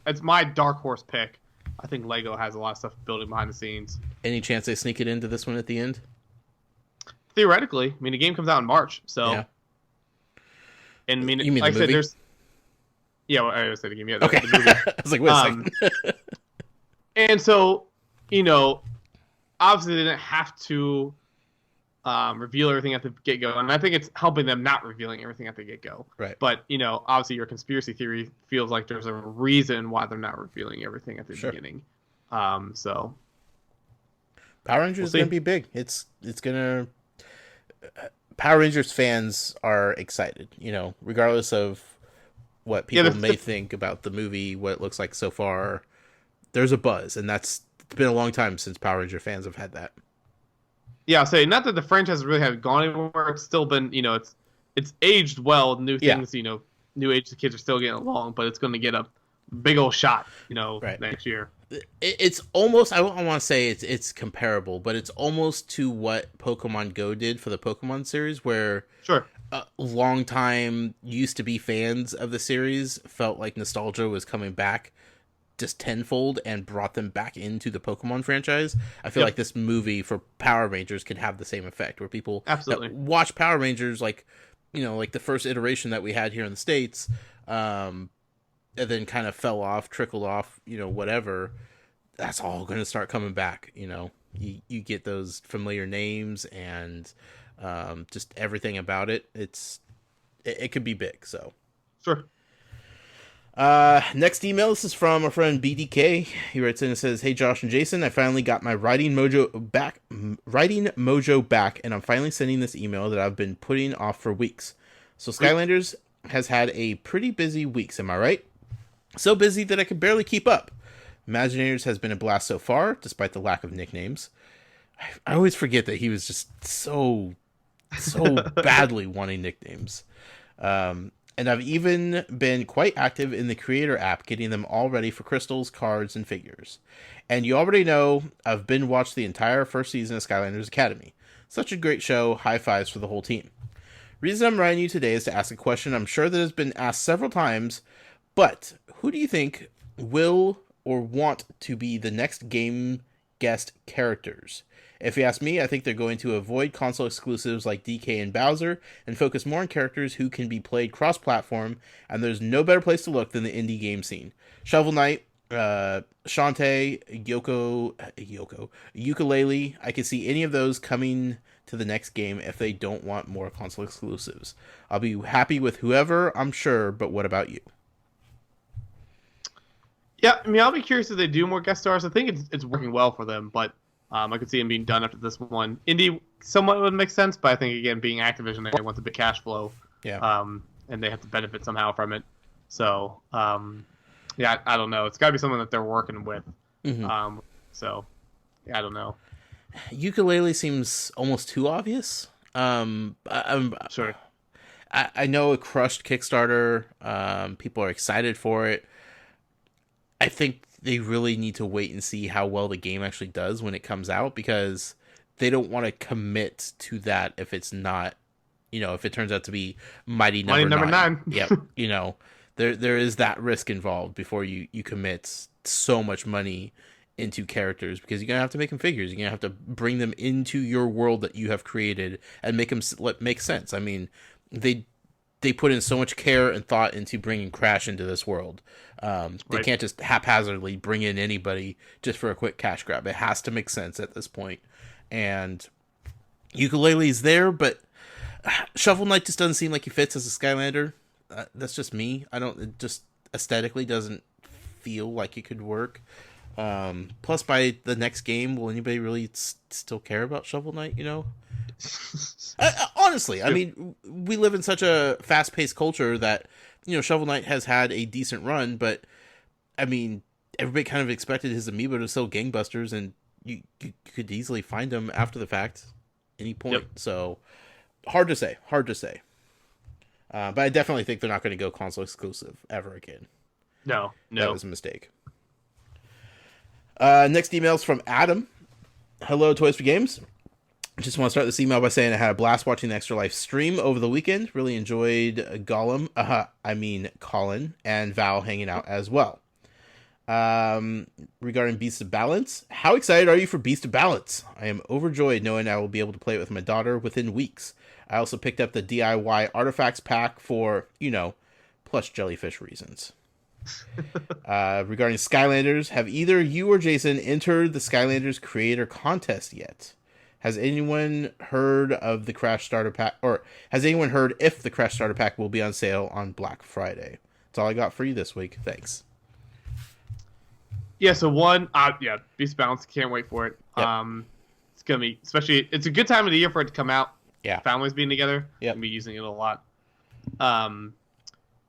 it's my dark horse pick. I think Lego has a lot of stuff building behind the scenes. Any chance they sneak it into this one at the end? Theoretically, I mean the game comes out in March, so. Yeah. And I mean, you mean like the I said, movie? there's. Yeah, well, I said the game. Yeah, okay. The movie. I was like, wait a second. And so, obviously they didn't have to reveal everything at the get-go, and I think it's helping them not revealing everything at the get-go. Right. But, obviously your conspiracy theory feels like there's a reason why they're not revealing everything at the beginning. So Power Rangers is going to be big. It's going to... Power Rangers fans are excited, regardless of what people may think about the movie, what it looks like so far. There's a buzz, and it's been a long time since Power Ranger fans have had that. Yeah, I'll say, not that the franchise really has gone anywhere. It's still been, it's aged well. New things, new age, the kids are still getting along, but it's going to get a big old shot, next year. It's almost, I don't want to say it's comparable, but it's almost to what Pokemon Go did for the Pokemon series, where long time used to be fans of the series felt like nostalgia was coming back just tenfold and brought them back into the Pokemon franchise. I feel like this movie for Power Rangers could have the same effect, where people Absolutely that watch Power Rangers, like, like the first iteration that we had here in the States, and then kind of fell off, trickled off, whatever. That's all going to start coming back. You get those familiar names and just everything about it. It could be big. So sure. Next email. This is from our friend BDK. He writes in and says, "Hey Josh and Jason, I finally got my writing mojo back, and I'm finally sending this email that I've been putting off for weeks. So Skylanders has had a pretty busy weeks, am I right? So busy that I could barely keep up. Imagineers has been a blast so far, despite the lack of nicknames. I always forget that he was just so badly wanting nicknames. And I've even been quite active in the creator app, getting them all ready for crystals, cards, and figures. And you already know I've been watched the entire first season of Skylanders Academy. Such a great show. High fives for the whole team. Reason I'm writing you today is to ask a question I'm sure that has been asked several times, but who do you think will or want to be the next game guest characters? If you ask me, I think they're going to avoid console exclusives like DK and Bowser and focus more on characters who can be played cross-platform, and there's no better place to look than the indie game scene. Shovel Knight, Shantae, Ukulele, I can see any of those coming to the next game if they don't want more console exclusives. I'll be happy with whoever, I'm sure, but what about you? Yeah, I mean, I'll be curious if they do more guest stars. I think it's working well for them, but I could see him being done after this one. Indie somewhat would make sense, but I think, again, being Activision, they want the big cash flow. Yeah. And they have to benefit somehow from it. So, yeah, I don't know. It's got to be someone that they're working with. Mm-hmm. So, yeah, I don't know. Ukulele seems almost too obvious. Sure. I know it crushed Kickstarter. People are excited for it. I think they really need to wait and see how well the game actually does when it comes out, because they don't want to commit to that if it's not, if it turns out to be Mighty Number 9. Yep. There is that risk involved before you commit so much money into characters, because you're going to have to make them figures. You're going to have to bring them into your world that you have created and make them make sense. I mean, they put in so much care and thought into bringing Crash into this world. They can't just haphazardly bring in anybody just for a quick cash grab. It has to make sense at this point. And Ukulele's there, but Shovel Knight just doesn't seem like he fits as a Skylander. That's just me. It just aesthetically doesn't feel like it could work. Plus, by the next game, will anybody really still care about Shovel Knight, Honestly, I mean, we live in such a fast-paced culture that, Shovel Knight has had a decent run, but, I mean, everybody kind of expected his amiibo to sell gangbusters, and you could easily find him after the fact, any point. Yep. So, hard to say. But I definitely think they're not going to go console exclusive ever again. No. That was a mistake. Next email's from Adam. Hello, Toys for Games. Just want to start this email by saying I had a blast watching the Extra Life stream over the weekend. Really enjoyed Colin and Val hanging out as well. Regarding Beast of Balance, how excited are you for Beast of Balance? I am overjoyed knowing I will be able to play it with my daughter within weeks. I also picked up the DIY artifacts pack for, plush jellyfish reasons. Regarding Skylanders, have either you or Jason entered the Skylanders creator contest yet? Has anyone heard of the Crash Starter Pack, or has anyone heard if the Crash Starter Pack will be on sale on Black Friday? That's all I got for you this week. Thanks. Yeah, so Beast of Balance, can't wait for it. Yep. It's gonna be, especially, it's a good time of the year for it to come out. Yeah. Families being together. Yeah. Gonna be using it a lot. But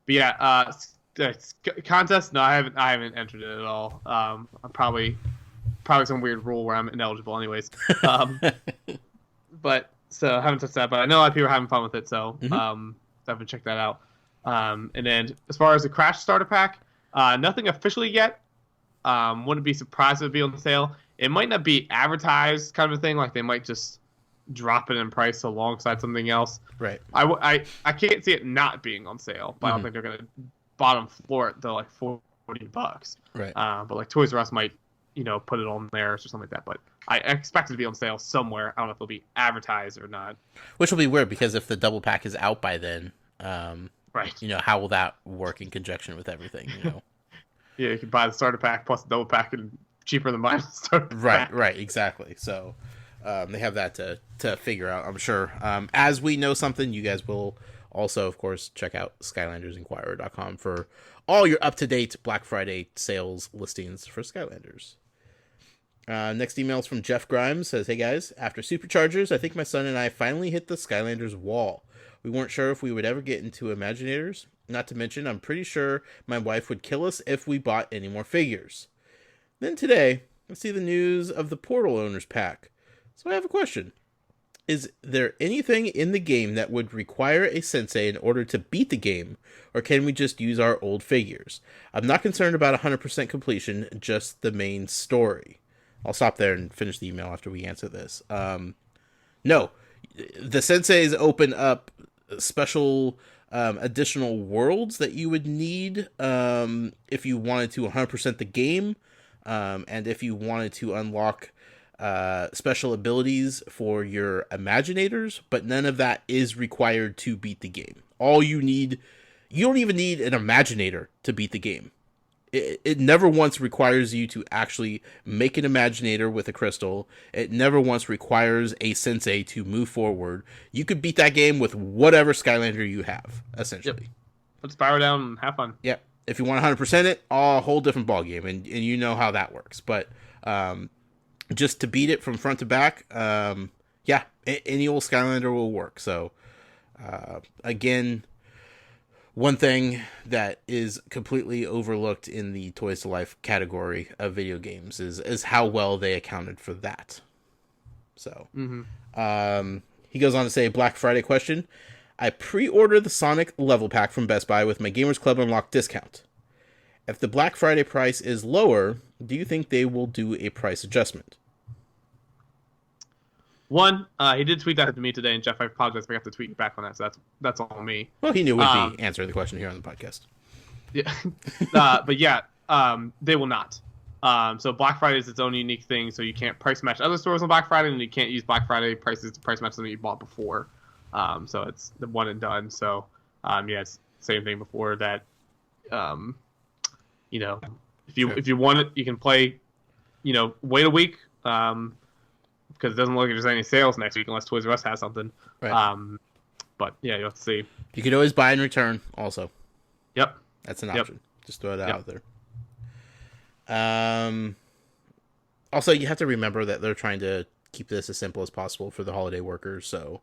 yeah, contest, no, I haven't entered it at all. I'm probably some weird rule where I'm ineligible anyways. But so I haven't touched that, but I know a lot of people are having fun with it, so definitely check that out. And then as far as the Crash Starter Pack, nothing officially yet. Wouldn't be surprised if it'd be on sale. It might not be advertised kind of a thing, like they might just drop it in price alongside something else. Right. I can't see it not being on sale, but I don't think they're gonna bottom floor it to like $40. Right. But like Toys R Us might, put it on theirs or something like that. But I expect it to be on sale somewhere. I don't know if it'll be advertised or not. Which will be weird because if the double pack is out by then, right. How will that work in conjunction with everything? Yeah, you can buy the starter pack plus the double pack and cheaper than buying the starter pack. Right, exactly. So they have that to figure out, I'm sure. As we know something, you guys will also, of course, check out SkylandersInquirer.com for all your up-to-date Black Friday sales listings for Skylanders. Next email is from Jeff Grimes. Says, hey guys, after Superchargers, I think my son and I finally hit the Skylanders wall. We weren't sure if we would ever get into Imaginators. Not to mention, I'm pretty sure my wife would kill us if we bought any more figures. Then today, I see the news of the Portal Owners Pack. So I have a question. Is there anything in the game that would require a sensei in order to beat the game, or can we just use our old figures? I'm not concerned about 100% completion, just the main story. I'll stop there and finish the email after we answer this. No, the senseis open up special additional worlds that you would need if you wanted to 100% the game, and if you wanted to unlock special abilities for your Imaginators, but none of that is required to beat the game. All you don't even need an Imaginator to beat the game. It never once requires you to actually make an Imaginator with a crystal. It never once requires a sensei to move forward. You could beat that game with whatever Skylander you have, essentially. Yep. Let's power down and have fun. Yeah. If you want 100% it, a whole different ballgame, and you know how that works. But just to beat it from front to back, yeah, any old Skylander will work. So, again, one thing that is completely overlooked in the Toys to Life category of video games is how well they accounted for that. So, he goes on to say, Black Friday question. I pre-ordered the Sonic level pack from Best Buy with my Gamers Club Unlocked discount. If the Black Friday price is lower, do you think they will do a price adjustment? One, he did tweet that to me today, and Jeff, I apologize if I got to tweet back on that, so that's all me. Well, he knew we'd be answering the question here on the podcast. Yeah, but yeah, they will not. So Black Friday is its own unique thing, so you can't price match other stores on Black Friday, and you can't use Black Friday prices to price match something you bought before. So it's the one and done. So, yeah, it's the same thing before that. If you want it, you can play, wait a week, because it doesn't look like there's any sales next week unless Toys R Us has something. Right. But yeah, you have to see. You could always buy and return also. Yep. That's an option. Just throw that out there. Also, you have to remember that they're trying to keep this as simple as possible for the holiday workers, so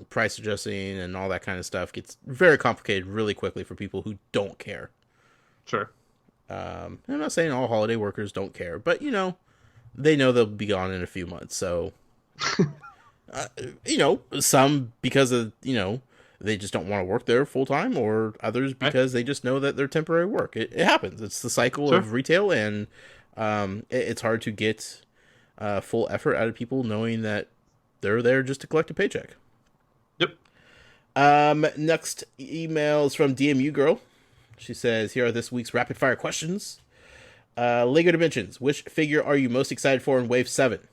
price adjusting and all that kind of stuff gets very complicated really quickly for people who don't care. Sure. I'm not saying all holiday workers don't care, but they know they'll be gone in a few months, so some because of they just don't want to work there full time, or others because they just know that they're temporary work. It happens. It's the cycle of retail, and it's hard to get full effort out of people knowing that they're there just to collect a paycheck. Yep. Next email is from DMU Girl. She says, here are this week's rapid fire questions. Lego Dimensions. Which figure are you most excited for in Wave 7?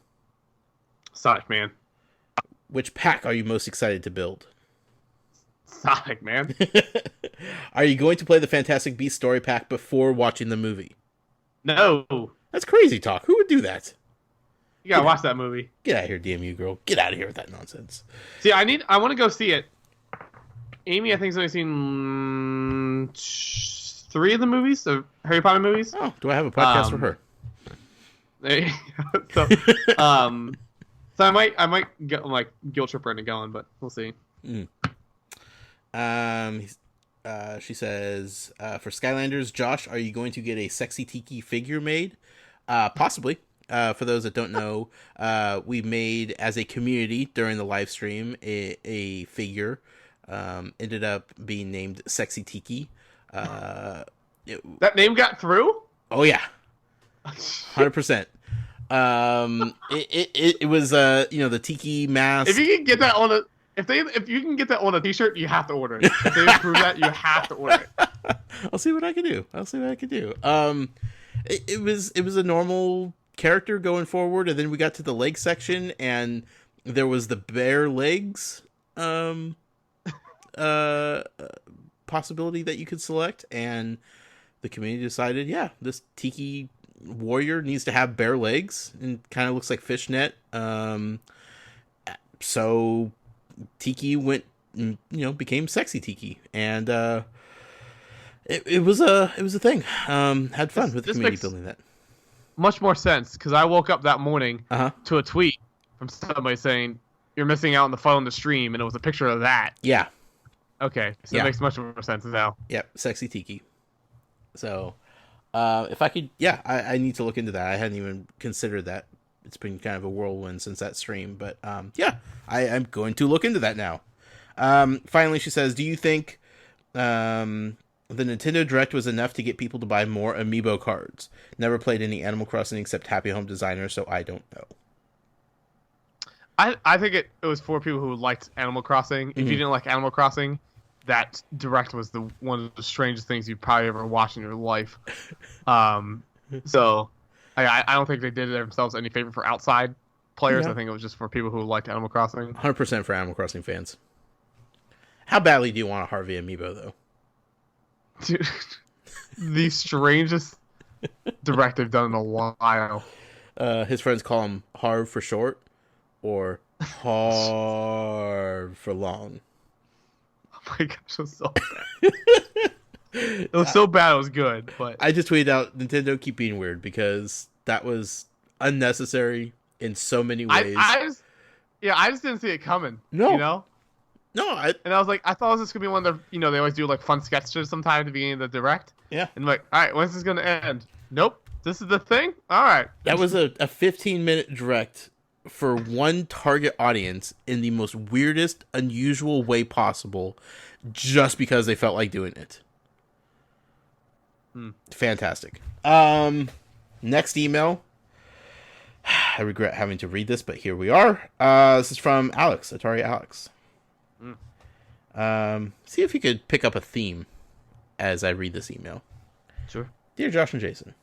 Sonic, man. Which pack are you most excited to build? Sonic, man. Are you going to play the Fantastic Beasts story pack before watching the movie? No. That's crazy talk. Who would do that? You gotta watch that movie. Get out of here, DMU Girl. Get out of here with that nonsense. See, I want to go see it. Amy, I think, has only seen 3 of the movies, the Harry Potter movies. Oh, do I have a podcast for her? There you go. So I might get guilt trip her into going, but we'll see. She says, for Skylanders, Josh, are you going to get a sexy tiki figure made? Possibly. For those that don't know, we made as a community during the live stream a figure. Ended up being named Sexy Tiki. That name got through? Oh yeah, 100%. It was the tiki If mask. you can get that on a if you can get that on a T-shirt, you have to order it. If they approve that, you have to order it. I'll see what I can do. It was a normal character going forward, and then we got to the leg section, and there was the bare legs uh possibility that you could select, and the community decided, yeah, this tiki warrior needs to have bare legs and kind of looks like fishnet. So tiki became sexy tiki, and it was a thing. Had fun with the community building that. Much more sense because I woke up that morning Uh-huh. to a tweet from somebody saying you're missing out on the fun on the stream, and it was a picture of that. Yeah. Okay, so Yeah. it makes much more sense now. Yep, sexy tiki. So, if I could, yeah, I need to look into that. I hadn't even considered that. It's been kind of a whirlwind since that stream, but yeah, I'm going to look into that now. Finally, she says, do you think the Nintendo Direct was enough to get people to buy more amiibo cards? Never played any Animal Crossing except Happy Home Designer, so I don't know. I think it was for people who liked Animal Crossing. If you didn't like Animal Crossing, that Direct was one of the strangest things you've probably ever watched in your life. So I don't think they did themselves any favor for outside players. Yeah. I think it was just for people who liked Animal Crossing. 100% for Animal Crossing fans. How badly do you want a Harvey amiibo, though? Dude, the strangest Direct they've done in a while. His friends call him Harv for short, or Harv for long. Oh my gosh, it was so bad. It was so bad it was good, but I just tweeted out, Nintendo keep being weird, because that was unnecessary in so many ways. I just didn't see it coming. No. You know? No, And I was like, I thought this was gonna be one of the, they always do like fun sketches sometime at the beginning of the Direct. Yeah. And I'm like, all right, when's this gonna end? Nope, this is the thing. All right. that was a 15-minute direct for one target audience in the most weirdest, unusual way possible, just because they felt like doing it. Fantastic. Next email. I regret having to read this, but here we are. This is from Alex, Atari Alex. See if you could pick up a theme as I read this email. Sure. Dear Josh and Jason,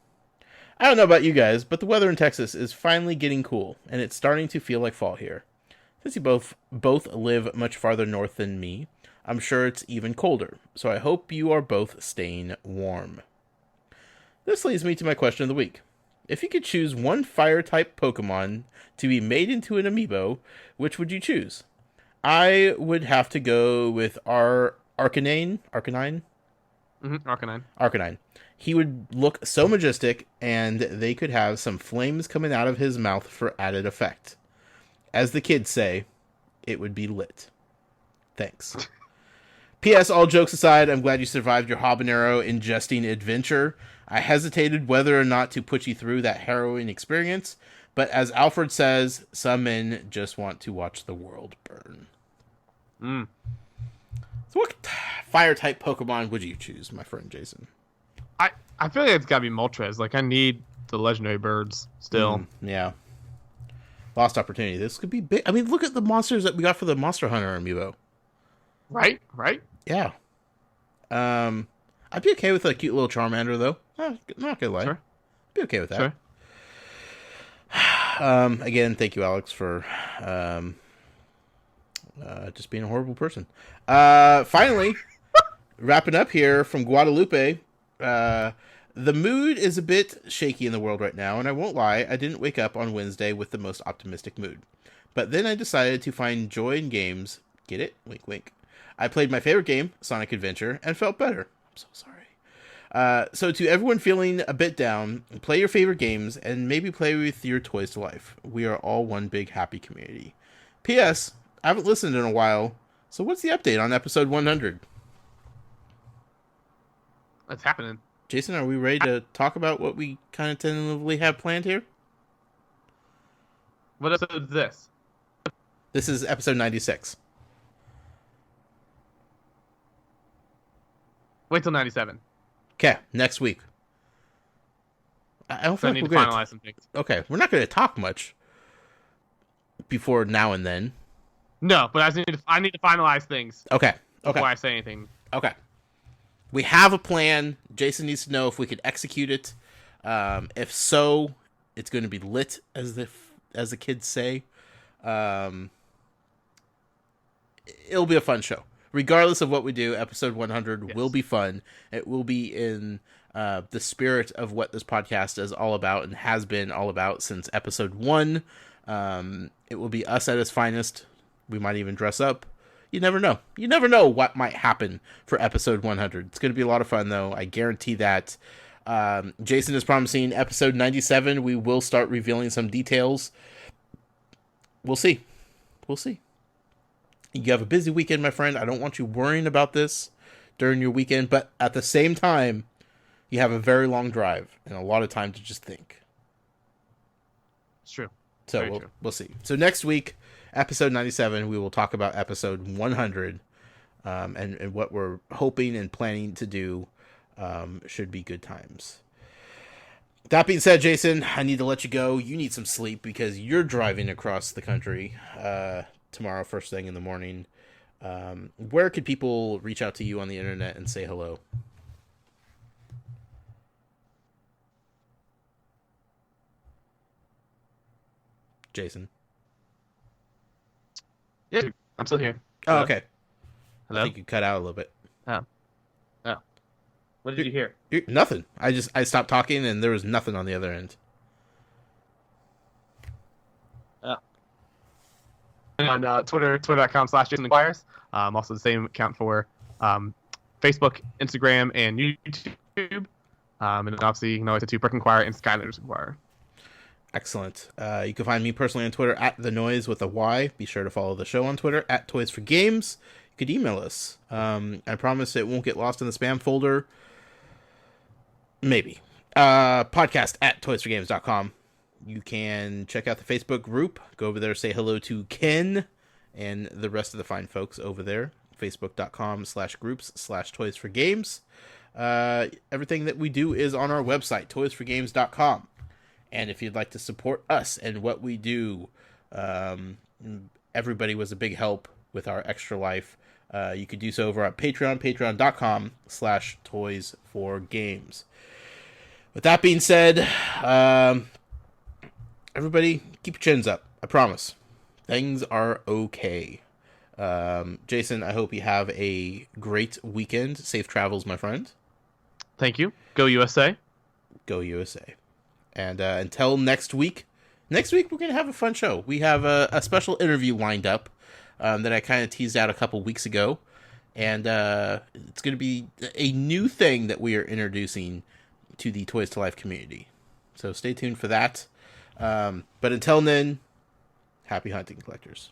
I don't know about you guys, but the weather in Texas is finally getting cool, and it's starting to feel like fall here. Since you both live much farther north than me, I'm sure it's even colder, so I hope you are both staying warm. This leads me to my question of the week. If you could choose one fire-type Pokemon to be made into an amiibo, which would you choose? I would have to go with Arcanine. Arcanine. Arcanine. He would look so majestic, and they could have some flames coming out of his mouth for added effect. As the kids say, it would be lit. Thanks. P.S. All jokes aside, I'm glad you survived your habanero ingesting adventure. I hesitated whether or not to put you through that harrowing experience, but as Alfred says, some men just want to watch the world burn. So what fire-type Pokemon would you choose, my friend Jason? I feel like it's gotta be Moltres. Like I need the legendary birds still. Yeah. Lost opportunity. This could be big. I mean, look at the monsters that we got for the Monster Hunter amiibo. Right? Yeah. I'd be okay with a cute little Charmander, though. Not gonna lie. Sure. I'd be okay with that. Sure. Again, thank you, Alex, for just being a horrible person. Finally, wrapping up here from Guadalupe. The mood is a bit shaky in the world right now, and I won't lie, I didn't wake up on Wednesday with the most optimistic mood. But then I decided to find joy in games. Get it? Wink, wink. I played my favorite game, Sonic Adventure, and felt better. I'm so sorry. So to everyone feeling a bit down, play your favorite games, and maybe play with your toys to life. We are all one big happy community. P.S. I haven't listened in a while, so what's the update on episode 100? What's happening? Jason, are we ready to talk about what we kind of tentatively have planned here? What episode is this? This is episode 96. Wait till 97. Okay, next week. I don't So feel I like need we're to going finalize some things. Okay, we're not going to talk much before now and then. No, but I need to finalize things Okay. before I say anything. Okay. We have a plan. Jason needs to know if we can execute it. If so, it's going to be lit, as the kids say. Um, it'll be a fun show. Regardless of what we do, episode 100 will be fun. It will be in the spirit of what this podcast is all about and has been all about since episode 1. It will be us at its finest. We might even dress up. You never know. You never know what might happen for episode 100. It's going to be a lot of fun, though. I guarantee that. Jason is promising episode 97. We will start revealing some details. We'll see. We'll see. You have a busy weekend, my friend. I don't want you worrying about this during your weekend, but at the same time, you have a very long drive and a lot of time to just think. It's true. So we'll see. So next week, episode 97, we will talk about episode 100 and what we're hoping and planning to do. Should be good times. That being said, Jason, I need to let you go. You need some sleep because you're driving across the country tomorrow, first thing in the morning. Where could people reach out to you on the internet and say hello? Jason? Yeah, I'm still here. Oh, okay. Hello? I think you cut out a little bit. Oh. What did you hear? Nothing. I stopped talking and there was nothing on the other end. On Twitter.com/JasonInquires. Also the same account for Facebook, Instagram, and YouTube. And then obviously, you can always to Brick Inquirer and Skylanders Inquirer. Excellent. You can find me personally on Twitter at The Noise with a Y. Be sure to follow the show on Twitter at Toys for Games. You could email us. I promise it won't get lost in the spam folder. Maybe. Podcast at toysforgames.com. You can check out the Facebook group. Go over there, say hello to Ken and the rest of the fine folks over there. Facebook.com/groups/toysforgames. Everything that we do is on our website, toysforgames.com. And if you'd like to support us and what we do, everybody was a big help with our Extra Life. You could do so over at Patreon, patreon.com/toysforgames. With that being said, everybody keep your chins up. I promise. Things are okay. Jason, I hope you have a great weekend. Safe travels, my friend. Thank you. Go USA. Go USA. And until next week we're going to have a fun show. We have a special interview lined up that I kind of teased out a couple weeks ago. And it's going to be a new thing that we are introducing to the Toys to Life community. So stay tuned for that. But until then, happy hunting, collectors.